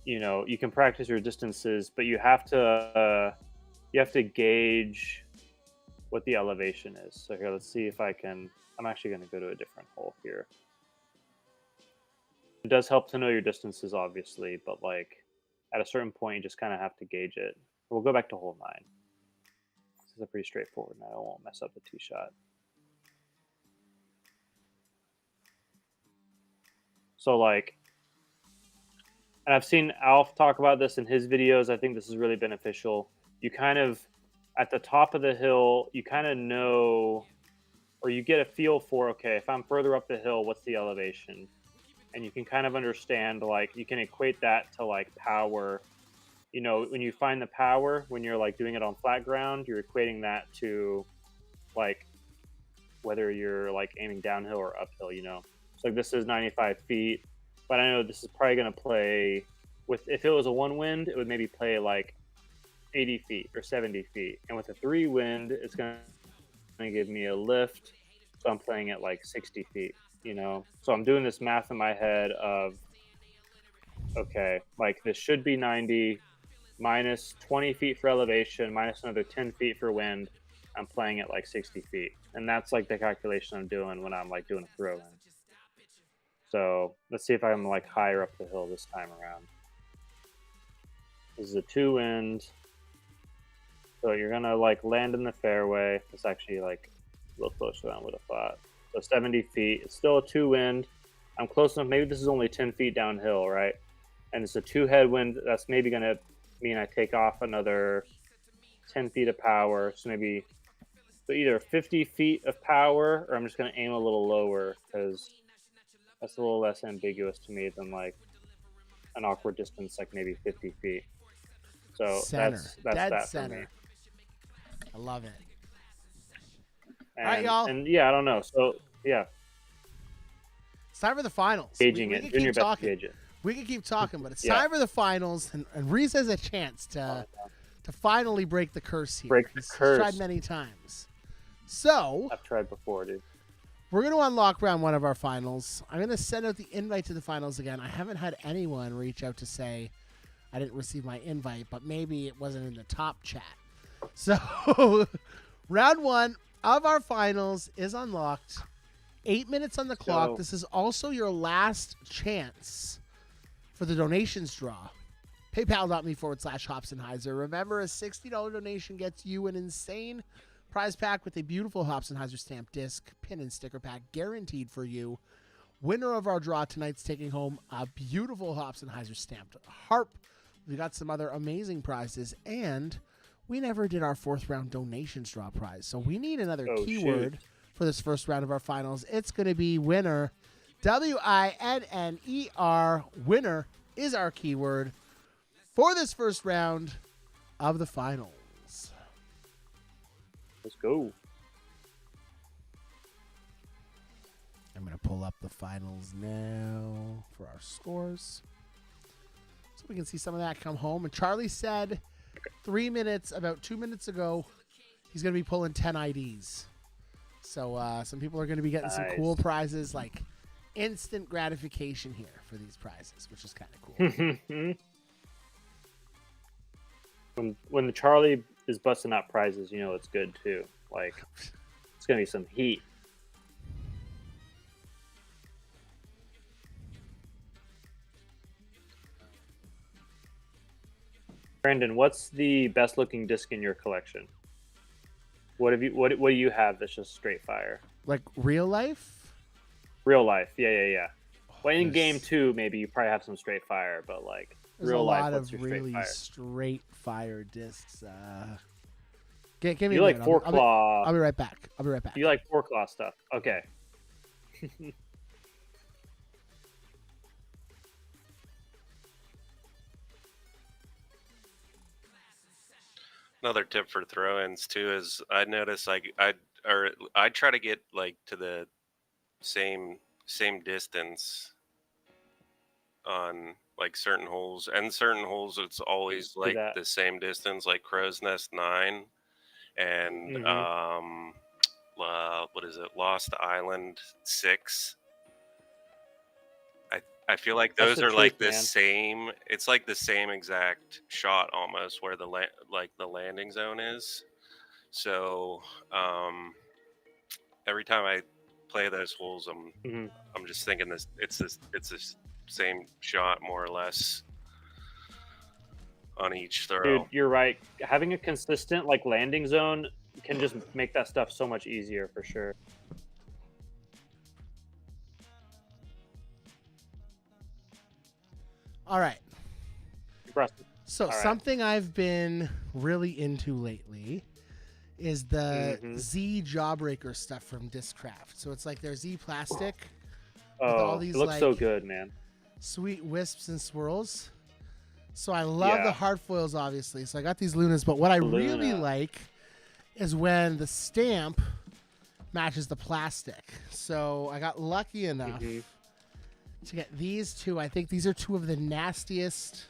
you know, you can practice your distances, but you have to gauge what the elevation is. So here, let's see if I can. I'm actually going to go to a different hole here. It does help to know your distances, obviously, but like at a certain point, you just kind of have to gauge it. We'll go back to hole 9. This is a pretty straightforward, and I won't mess up the tee shot. So like, and I've seen Alf talk about this in his videos. I think this is really beneficial. You kind of, at the top of the hill, you kind of know, or you get a feel for, okay, if I'm further up the hill, what's the elevation? And you can kind of understand, like, you can equate that to like power. You know, when you find the power, when you're like doing it on flat ground, you're equating that to like whether you're like aiming downhill or uphill, you know. So like this is 95 feet, but I know this is probably going to play with, if it was a 1 wind, it would maybe play like 80 feet or 70 feet. And with a 3 wind, it's going to give me a lift. So I'm playing at like 60 feet, you know. So I'm doing this math in my head of, okay, like this should be 90 minus 20 feet for elevation, minus another 10 feet for wind. I'm playing at like 60 feet. And that's like the calculation I'm doing when I'm like doing a throw in. So let's see if I'm like higher up the hill this time around. This is a 2 wind. So you're gonna like land in the fairway. It's actually like a little closer than I would have thought. So 70 feet. It's still a 2 wind. I'm close enough. Maybe this is only 10 feet downhill, right? And it's a 2 headwind. That's maybe gonna mean I take off another 10 feet of power. So maybe so either 50 feet of power, or I'm just gonna aim a little lower because that's a little less ambiguous to me than like an awkward distance, like maybe 50 feet. So Center. that's Dead that center. for me. I love it. And, All right, y'all. And yeah, I don't know. So yeah, It's time for the finals. gauging we it, can doing keep your best to talking. gauge it. We can keep talking, but it's Yeah. time for the finals, and Reese has a chance to finally break the curse here. Break the He's curse. tried many times. So I've tried before, dude. we're going to unlock round 1 of our finals. I'm going to send out the invite to the finals again. I haven't had anyone reach out to say I didn't receive my invite, but maybe it wasn't in the top chat. So round 1 of our finals is unlocked. 8 minutes on the clock. So- This is also your last chance for the donations draw. PayPal.me/Hopsenheiser. Remember, a $60 donation gets you an insane prize pack with a beautiful Hopsenheiser stamp disc, pin and sticker pack guaranteed for you. Winner of our draw tonight's taking home a beautiful Hopsenheiser stamped harp. We got some other amazing prizes, and we never did our 4th round donations draw prize. So we need another Oh, keyword shoot. for this first round of our finals. It's going to be winner. WINNER. Winner is our keyword for this first round of the finals. Let's go. I'm going to pull up the finals now for our scores, so we can see some of that come home. And Charlie said 3 minutes, about 2 minutes ago, he's going to be pulling 10 IDs. So some people are going to be getting some Nice. cool prizes, like instant gratification here for these prizes, which is kind of cool. when the Charlie is busting out prizes, you know it's good too. Like it's gonna be some heat. Brandon, what's the best looking disc in your collection? What do you have that's just straight fire? Like real life? Real life, yeah. Well, in there's- game 2, maybe you probably have some straight fire, but like There's real a life, lot what's of your straight really fire? straight fire discs. Give me You a like minute. four claw? I'll be right back. You like 4 claw stuff? Okay. Another tip for throw-ins too is I notice I try to get like to the same distance on like certain holes, and certain holes it's always Do like that. the same distance, like Crow's Nest 9. and what is it? Lost Island 6. I feel like That's those the are like truth, the man. same. It's like the same exact shot almost where the the landing zone is. So every time I play those holes, I'm just thinking it's this same shot more or less on each throw. Dude, you're right. Having a consistent like landing zone can just make that stuff so much easier for sure. All right. Impressive. So All right. something I've been really into lately is the Mhm. Z Jawbreaker stuff from Discraft. So it's like their Z plastic with Oh, all these it looks like so good, man. sweet wisps and swirls. So I love Yeah. the hard foils, obviously. So I got these Lunas, but what I really Luna. like is when the stamp matches the plastic. So I got lucky enough to get these two. I think these are two of the nastiest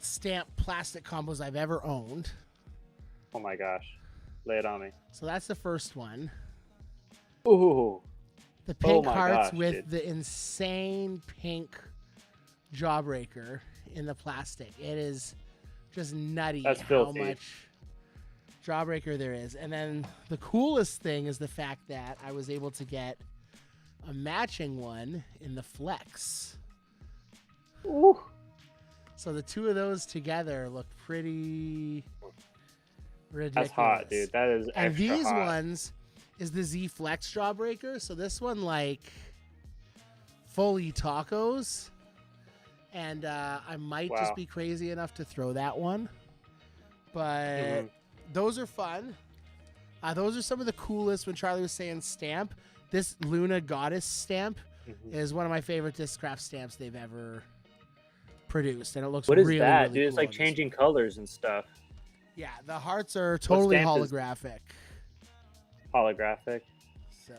stamp plastic combos I've ever owned. Oh my gosh. Lay it on me. So that's the first one. Ooh. The pink my hearts gosh, with dude. the insane pink Jawbreaker in the plastic. It is just nutty That's how filthy. much Jawbreaker there is. And then the coolest thing is the fact that I was able to get a matching one in the Flex. Ooh. So the two of those together look pretty ridiculous. That's hot, dude. That is And extra these hot. ones is the Z Flex Jawbreaker. So this one like fully tacos. And I might just Wow. be crazy enough to throw that one. But those are fun. Those are some of the coolest. When Charlie was saying stamp, this Luna Goddess stamp is one of my favorite Discraft stamps they've ever produced. And it looks What is really, that, really dude? It's cool like on this changing one. colors and stuff. Yeah, the hearts are totally stamp is- holographic. Holographic. So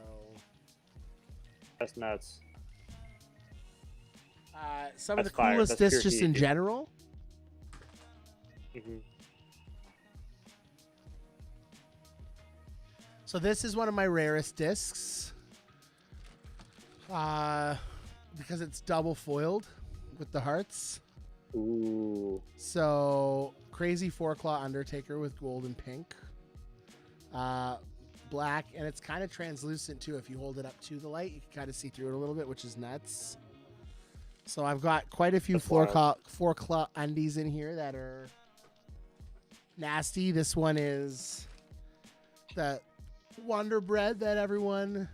That's nuts. some of That's the fire. coolest That's discs pure just heat, in dude. general. So this is one of my rarest discs because it's double foiled with the hearts. Ooh. So crazy 4-claw Undertaker with gold and pink. Black, and it's kind of translucent too. If you hold it up to the light, you can kind of see through it a little bit, which is nuts. So I've got quite a few That's wild. 4-claw undies in here that are nasty. This one is the Wonder Bread that everyone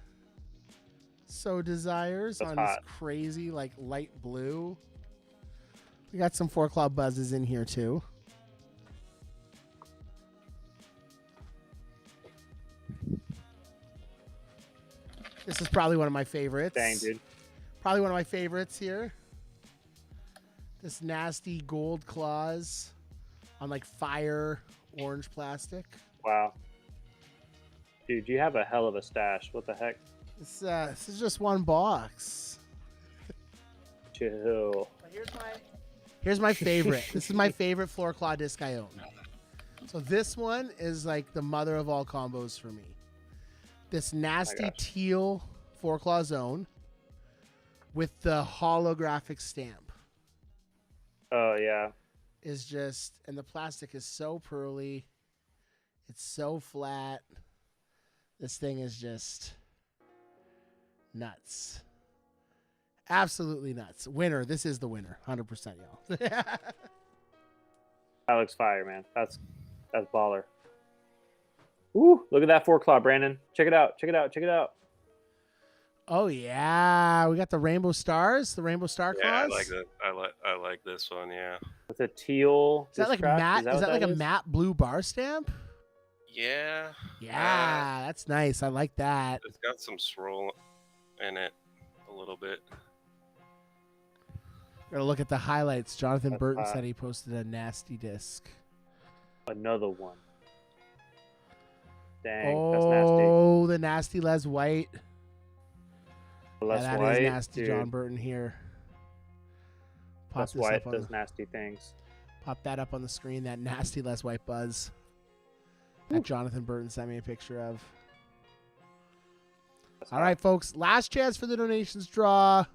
so desires That's on hot. this crazy like light blue. We got some 4-claw buzzes in here too. This is probably one of my favorites. Dang, dude. Probably one of my favorites here. This nasty gold claws on like fire orange plastic. Wow. Dude, you have a hell of a stash. What the heck? This is just one box. Chill. But here's my favorite. This is my favorite floor claw disc I own. So this one is like the mother of all combos for me. This nasty gosh. teal 4-claw zone with the holographic stamp Oh, yeah. is just, and the plastic is so pearly. It's so flat. This thing is just nuts. Absolutely nuts. Winner. This is the winner. 100%, y'all. That looks fire, man. That's baller. Ooh, look at that 4-claw, Brandon. Check it out. Check it out. Check it out. Oh yeah, we got the rainbow stars, the rainbow star Yeah, claws. I like that. I like this one. Yeah. With a teal. Is that like disc matte? wrap? Is that what like a matte blue bar stamp? Yeah. Yeah, that's nice. I like that. It's got some swirl in it a little bit. Gotta look at the highlights. Jonathan That's Burton hot. said he posted a nasty disc. Another one. Dang, that's nasty. Oh, the nasty Les White. Les that White, is nasty, dude. John Burton here. Pop Les this White up on does the, nasty things. pop that up on the screen. That nasty Les White buzz. that Jonathan Burton sent me a picture of. All right, folks. Last chance for the donations draw.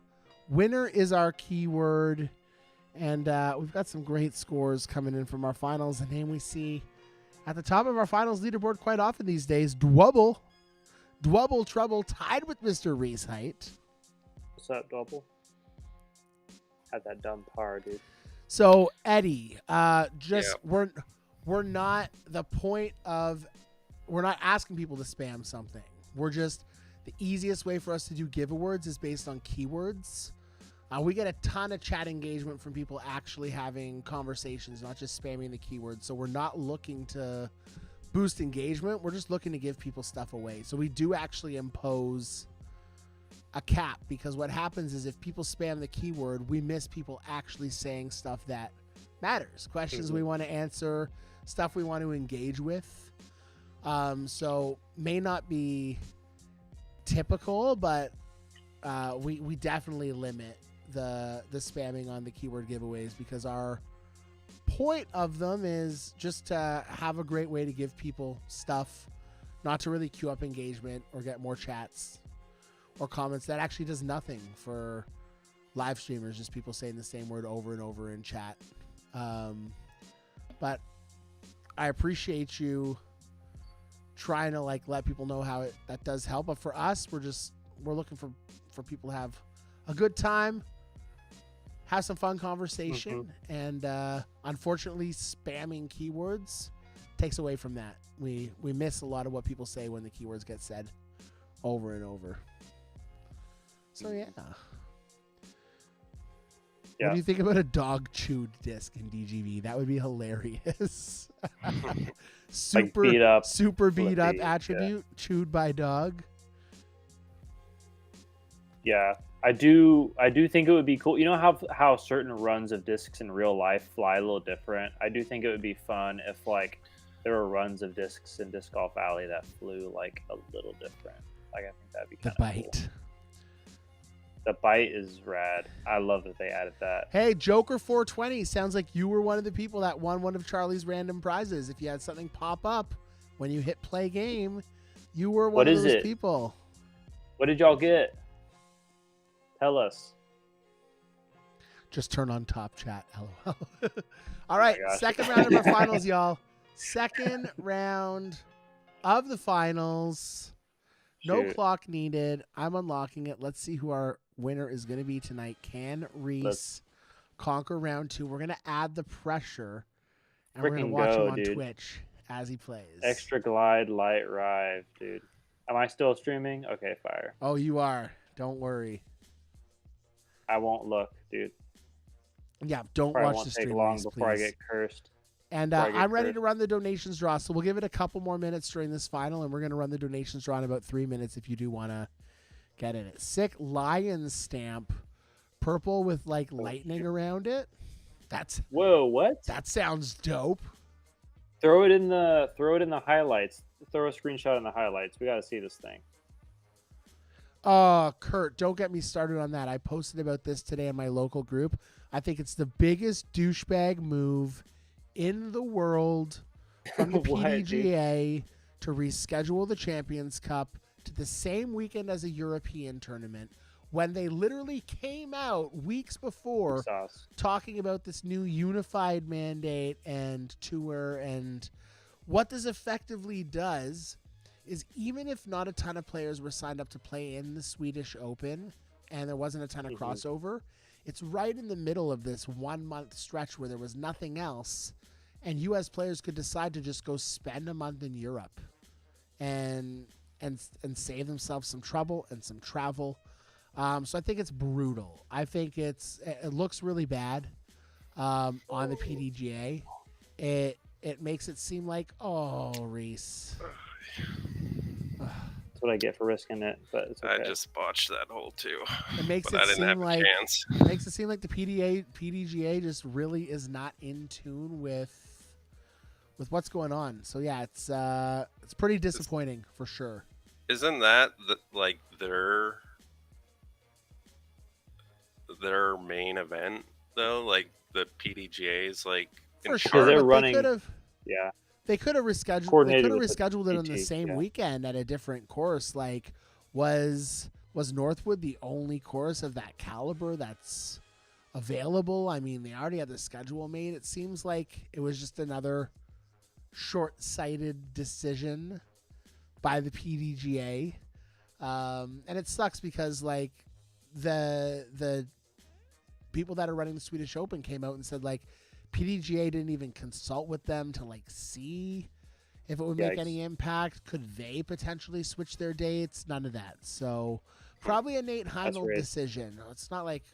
Winner is our keyword. And we've got some great scores coming in from our finals. A name we see at the top of our finals leaderboard quite often these days. Dwubble Trouble tied with Mr. Reese Height. What's up, Double? Had that dumb par, dude. So, Eddie, Yep. we're not the point of, we're not asking people to spam something. We're just, the easiest way for us to do give awards is based on keywords. We get a ton of chat engagement from people actually having conversations, not just spamming the keywords. So we're not looking to boost engagement. We're just looking to give people stuff away. So we do actually impose a cap, because what happens is if people spam the keyword, we miss people actually saying stuff that matters, questions we want to answer, stuff we want to engage with. So may not be typical, but we definitely limit the spamming on the keyword giveaways, because our point of them is just to have a great way to give people stuff, not to really queue up engagement or get more chats or comments. That actually does nothing for live streamers, just people saying the same word over and over in chat. But I appreciate you trying to let people know how that does help. But for us, we're looking for people to have a good time, have some fun conversation, and unfortunately, spamming keywords takes away from that. We miss a lot of what people say when the keywords get said over and over. So yeah. What do you think about a dog chewed disc in DGV? That would be hilarious. super beat up, super beat up flippy, attribute chewed by dog. Yeah, I do think it would be cool. You know how certain runs of discs in real life fly a little different? I do think it would be fun if there were runs of discs in Disc Golf Alley that flew a little different. I think that'd be kind of bite. Cool. The bite is rad. I love that they added that. Hey, Joker 420, sounds like you were one of the people that won one of Charlie's random prizes. If you had something pop up when you hit play game, you were one of those people. What did y'all get? Tell us. Just turn on top chat, lol. All right, second round of our finals, y'all. Second round of the finals. No clock needed. I'm unlocking it. Let's see who our winner is going to be tonight. Can Reese conquer round 2? We're going to add the pressure, and we're going to watch him on Twitch as he plays. Extra glide, light ride, dude. Am I still streaming? Okay, fire. Oh, you are. Don't worry. I won't look, dude. Yeah, don't Probably watch won't the stream. take long Reese, before please. I get cursed. And I'm ready to run the donations draw, so we'll give it a couple more minutes during this final, and we're going to run the donations draw in about 3 minutes if you do want to get in it. Sick lion stamp, purple with lightning around it. Whoa, what? That sounds dope. Throw it in the highlights. Throw a screenshot in the highlights. We got to see this thing. Kurt, don't get me started on that. I posted about this today in my local group. I think it's the biggest douchebag move in the world from the PDGA to reschedule the Champions Cup to the same weekend as a European tournament, when they literally came out weeks before talking about this new unified mandate and tour. And what this effectively does is, even if not a ton of players were signed up to play in the Swedish Open and there wasn't a ton of crossover, it's right in the middle of this 1 month stretch where there was nothing else, and US players could decide to just go spend a month in Europe and save themselves some trouble and some travel. So I think it's brutal. I think it looks really bad on the PDGA. It makes it seem like, oh, Reese. That's what I get for risking it, but it's okay. I just botched that hole too. It makes but it I didn't seem have like a chance. It makes it seem like the PDGA just really is not in tune with what's going on. So yeah, it's pretty disappointing for sure. Isn't that their main event though? Like the PDGA's for in sure, they're but running. They Yeah, They could have rescheduled. They Coordinated could have with the rescheduled it on the PT, same yeah. weekend at a different course. Like, was Northwood the only course of that caliber that's available? I mean, they already had the schedule made. It seems like it was just another short-sighted decision by the PDGA, and it sucks because like the people that are running the Swedish Open came out and said like PDGA didn't even consult with them to like see if it would make Yikes. any impact. Could they potentially switch their dates? None of that. So probably a Nate Heinold right. decision. It's not like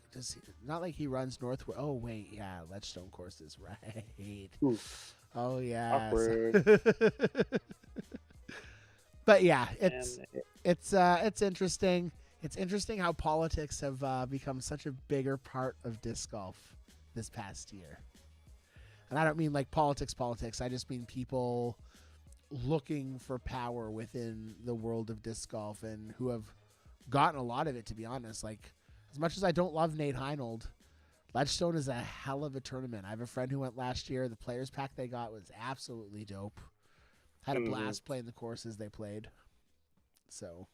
not like he runs Northwood. Oh wait, yeah, Ledgestone courses, right? Oof. Oh yeah. Awkward. But yeah, And it's interesting. It's interesting how politics have become such a bigger part of disc golf this past year. And I don't mean like politics. I just mean people looking for power within the world of disc golf and who have gotten a lot of it, to be honest. Like, as much as I don't love Nate Heinold, Ledgestone is a hell of a tournament. I have a friend who went last year. The players pack they got was absolutely dope. Had a blast playing the courses they played. So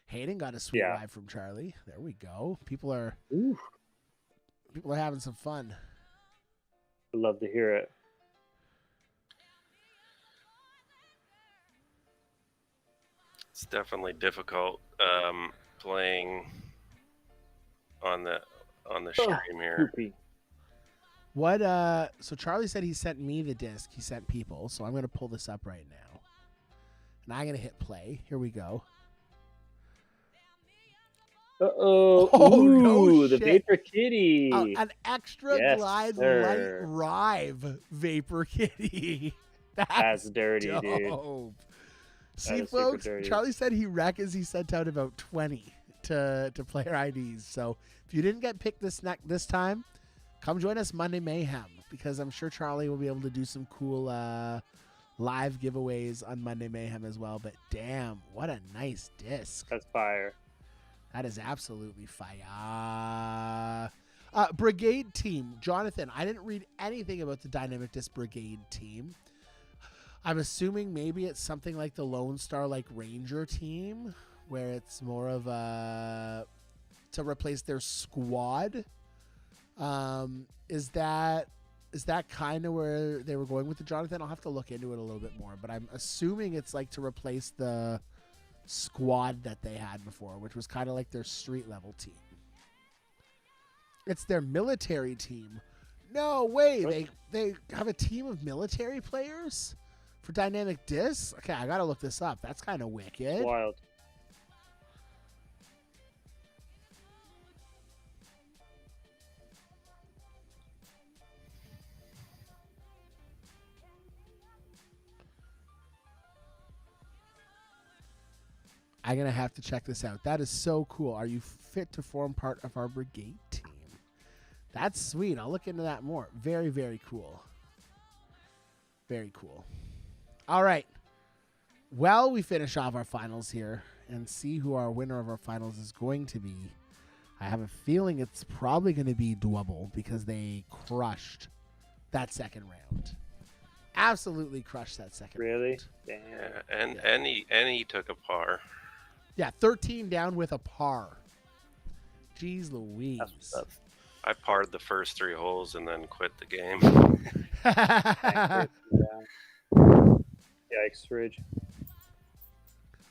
Hayden got a sweet ride from Charlie. There we go. People are having some fun. I'd love to hear it. It's definitely difficult playing on the stream here. Poopy. What so Charlie said he sent me the disc. He sent people. So I'm going to pull this up right now. And I'm going to hit play. Here we go. Uh-oh. Oh, Ooh, no the shit. Vapor Kitty. An extra Yes, glide sir. light rive Vapor Kitty. That's dirty, dope. dude. See, is super folks, dirty. Charlie said he reckons he sent out about 20 to player IDs. So if you didn't get picked this time, come join us Monday Mayhem, because I'm sure Charlie will be able to do some cool live giveaways on Monday Mayhem as well. But damn, what a nice disc. That's fire. That is absolutely fire. Brigade team. Jonathan, I didn't read anything about the Dynamic Disc Brigade team. I'm assuming maybe it's something like the Lone Star like Ranger team, where it's more of a to replace their squad. Is that kind of where they were going with the Jonathan? I'll have to look into it a little bit more, but I'm assuming it's like to replace the squad that they had before, which was kind of like their street level team. It's their military team. No way, they have a team of military players for Dynamic Disc? Okay, I gotta look this up. That's kind of wicked. Wild. I'm gonna have to check this out. That is so cool. Are you fit to form part of our brigade team? That's sweet. I'll look into that more. Very, very cool. Very cool. All right. Well, we finish off our finals here and see who our winner of our finals is going to be. I have a feeling it's probably going to be Double, because they crushed that second round. Absolutely crushed that second Really? round. Damn. Yeah, and he took a par. Yeah, 13 down with a par. Jeez Louise. That's what's up. I parred the first 3 holes and then quit the game. Yeah. Yikes, Ridge.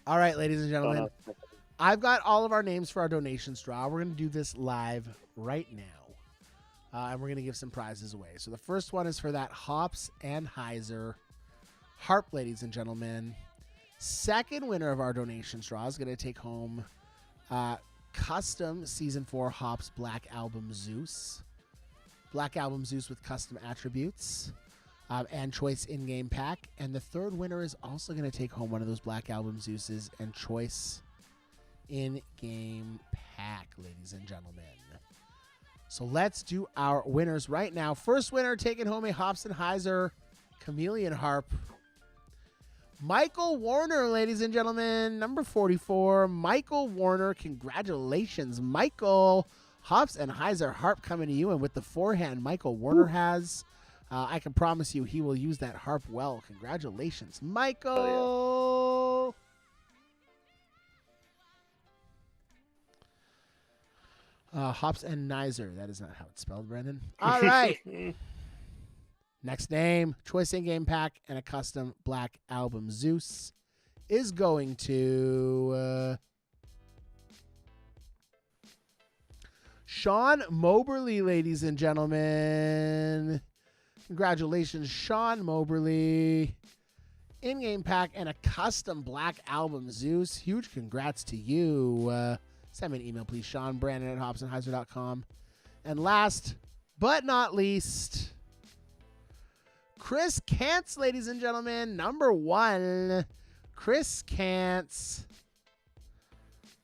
All right, ladies and Oh, gentlemen. no. I've got all of our names for our donations draw. We're going to do this live right now. And we're going to give some prizes away. So the first one is for that Hops and Heiser harp, ladies and gentlemen. Second winner of our donations draw is going to take home custom Season 4 Hops Black Album Zeus. Black Album Zeus with custom attributes and choice in-game pack. And the third winner is also going to take home one of those Black Album Zeuses and choice in-game pack, ladies and gentlemen. So let's do our winners right now. First winner taking home a Hops and Heiser Chameleon Harp. Michael Warner, ladies and gentlemen, number 44. Michael Warner, congratulations, Michael. Hops and Heiser Harp coming to you, and with the forehand Michael Warner has. I can promise you he will use that harp well. Congratulations, Michael. Hops and Nizer. That is not how it's spelled, Brendan. All right. Next name, choice in-game pack and a custom Black Album Zeus is going to Sean Moberly, ladies and gentlemen. Congratulations, Sean Moberly. In-game pack and a custom Black Album Zeus. Huge congrats to you. Send me an email, please, Sean. Brandon at hopsandheiser.com. And last but not least, Chris Kantz, ladies and gentlemen. Number 1, Chris Kantz.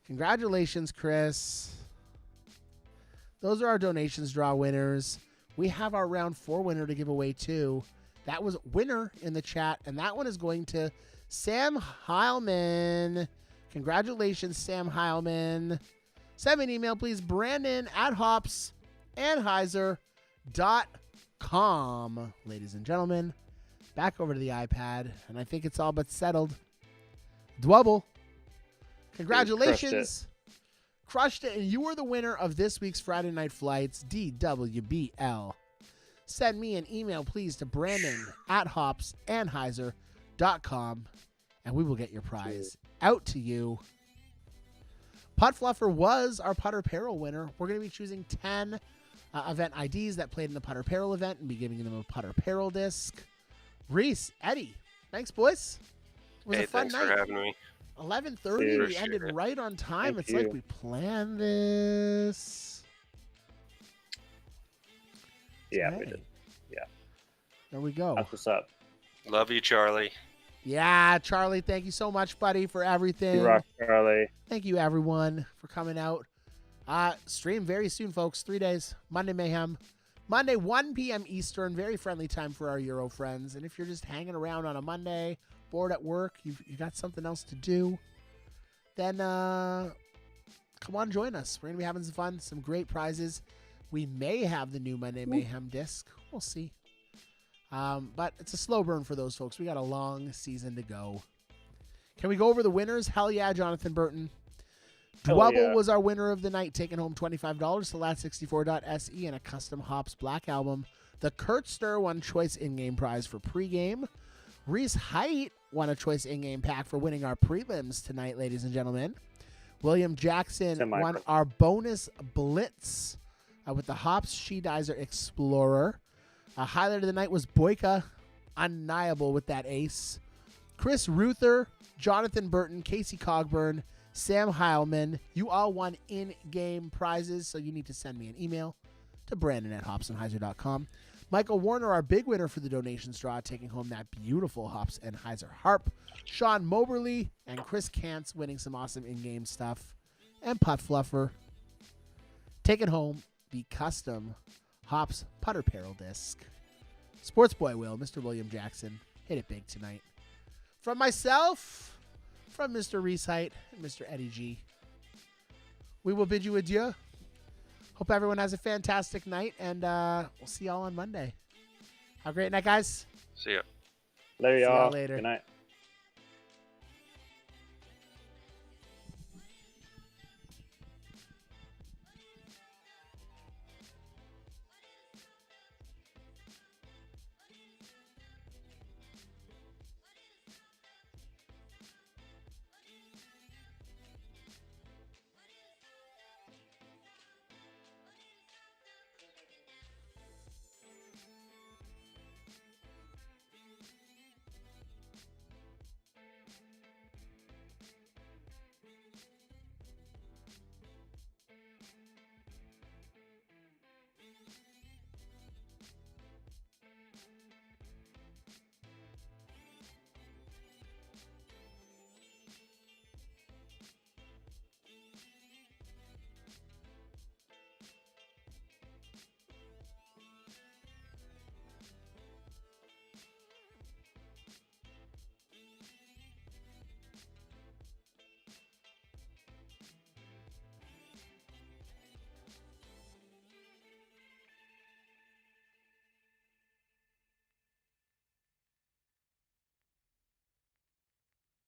Congratulations, Chris. Those are our donations draw winners. We have our round 4 winner to give away, too. That was winner in the chat, and that one is going to Sam Heilman. Congratulations, Sam Heilman. Send me an email, please. Brandon at hopsandheiser.com. Ladies and gentlemen, back over to the iPad, and I think it's all but settled. Dwubble, congratulations. Crushed it, and you are the winner of this week's Friday Night Flights, DWBL. Send me an email, please, to Brandon at hopsandheiser.com, and we will get your prize out to you. Putt Fluffer was our Putter Peril winner. We're going to be choosing 10 event IDs that played in the Putter Peril event and be giving them a Putter Peril disc. Reese, Eddie, thanks, boys. It was a fun night. Thanks for having me. 11:30, we ended right on time. It's like we planned this. Yeah, we did. Yeah. There we go. That's what's up. Love you, Charlie. Yeah, Charlie, thank you so much, buddy, for everything. You rock, Charlie. Thank you, everyone, for coming out. Stream very soon, folks. 3 days. Monday Mayhem. Monday, 1 p.m. Eastern. Very friendly time for our Euro friends. And if you're just hanging around on a Monday, bored at work, you got something else to do, then come on, join us. We're going to be having some fun, some great prizes. We may have the new Monday Mayhem disc. We'll see. But it's a slow burn for those folks. We got a long season to go. Can we go over the winners? Hell yeah, Jonathan Burton. Dwubble was our winner of the night, taking home $25 to lat64.se and a custom Hops Black Album. The Kurtster won choice in-game prize for pregame. Reese Height won a choice in-game pack for winning our prelims tonight, ladies and gentlemen. William Jackson won our bonus Blitz with the Hops She-Dizer Explorer. Highlight of the night was Boyka, undeniable with that ace. Chris Ruther, Jonathan Burton, Casey Cogburn, Sam Heilman. You all won in-game prizes, so you need to send me an email to Brandon at hopsandheiser.com. Michael Warner, our big winner for the donation straw, taking home that beautiful Hops and Heiser harp. Sean Moberly and Chris Kantz winning some awesome in-game stuff. And Putt Fluffer taking home the custom Hops Putter Peril disc. Sports Boy Will, Mr. William Jackson, hit it big tonight. From myself, from Mr. Reese Height, and Mr. Eddie G, we will bid you adieu. Hope everyone has a fantastic night, and we'll see y'all on Monday. Have a great night, guys. See ya. There you See y'all are. later. Good night.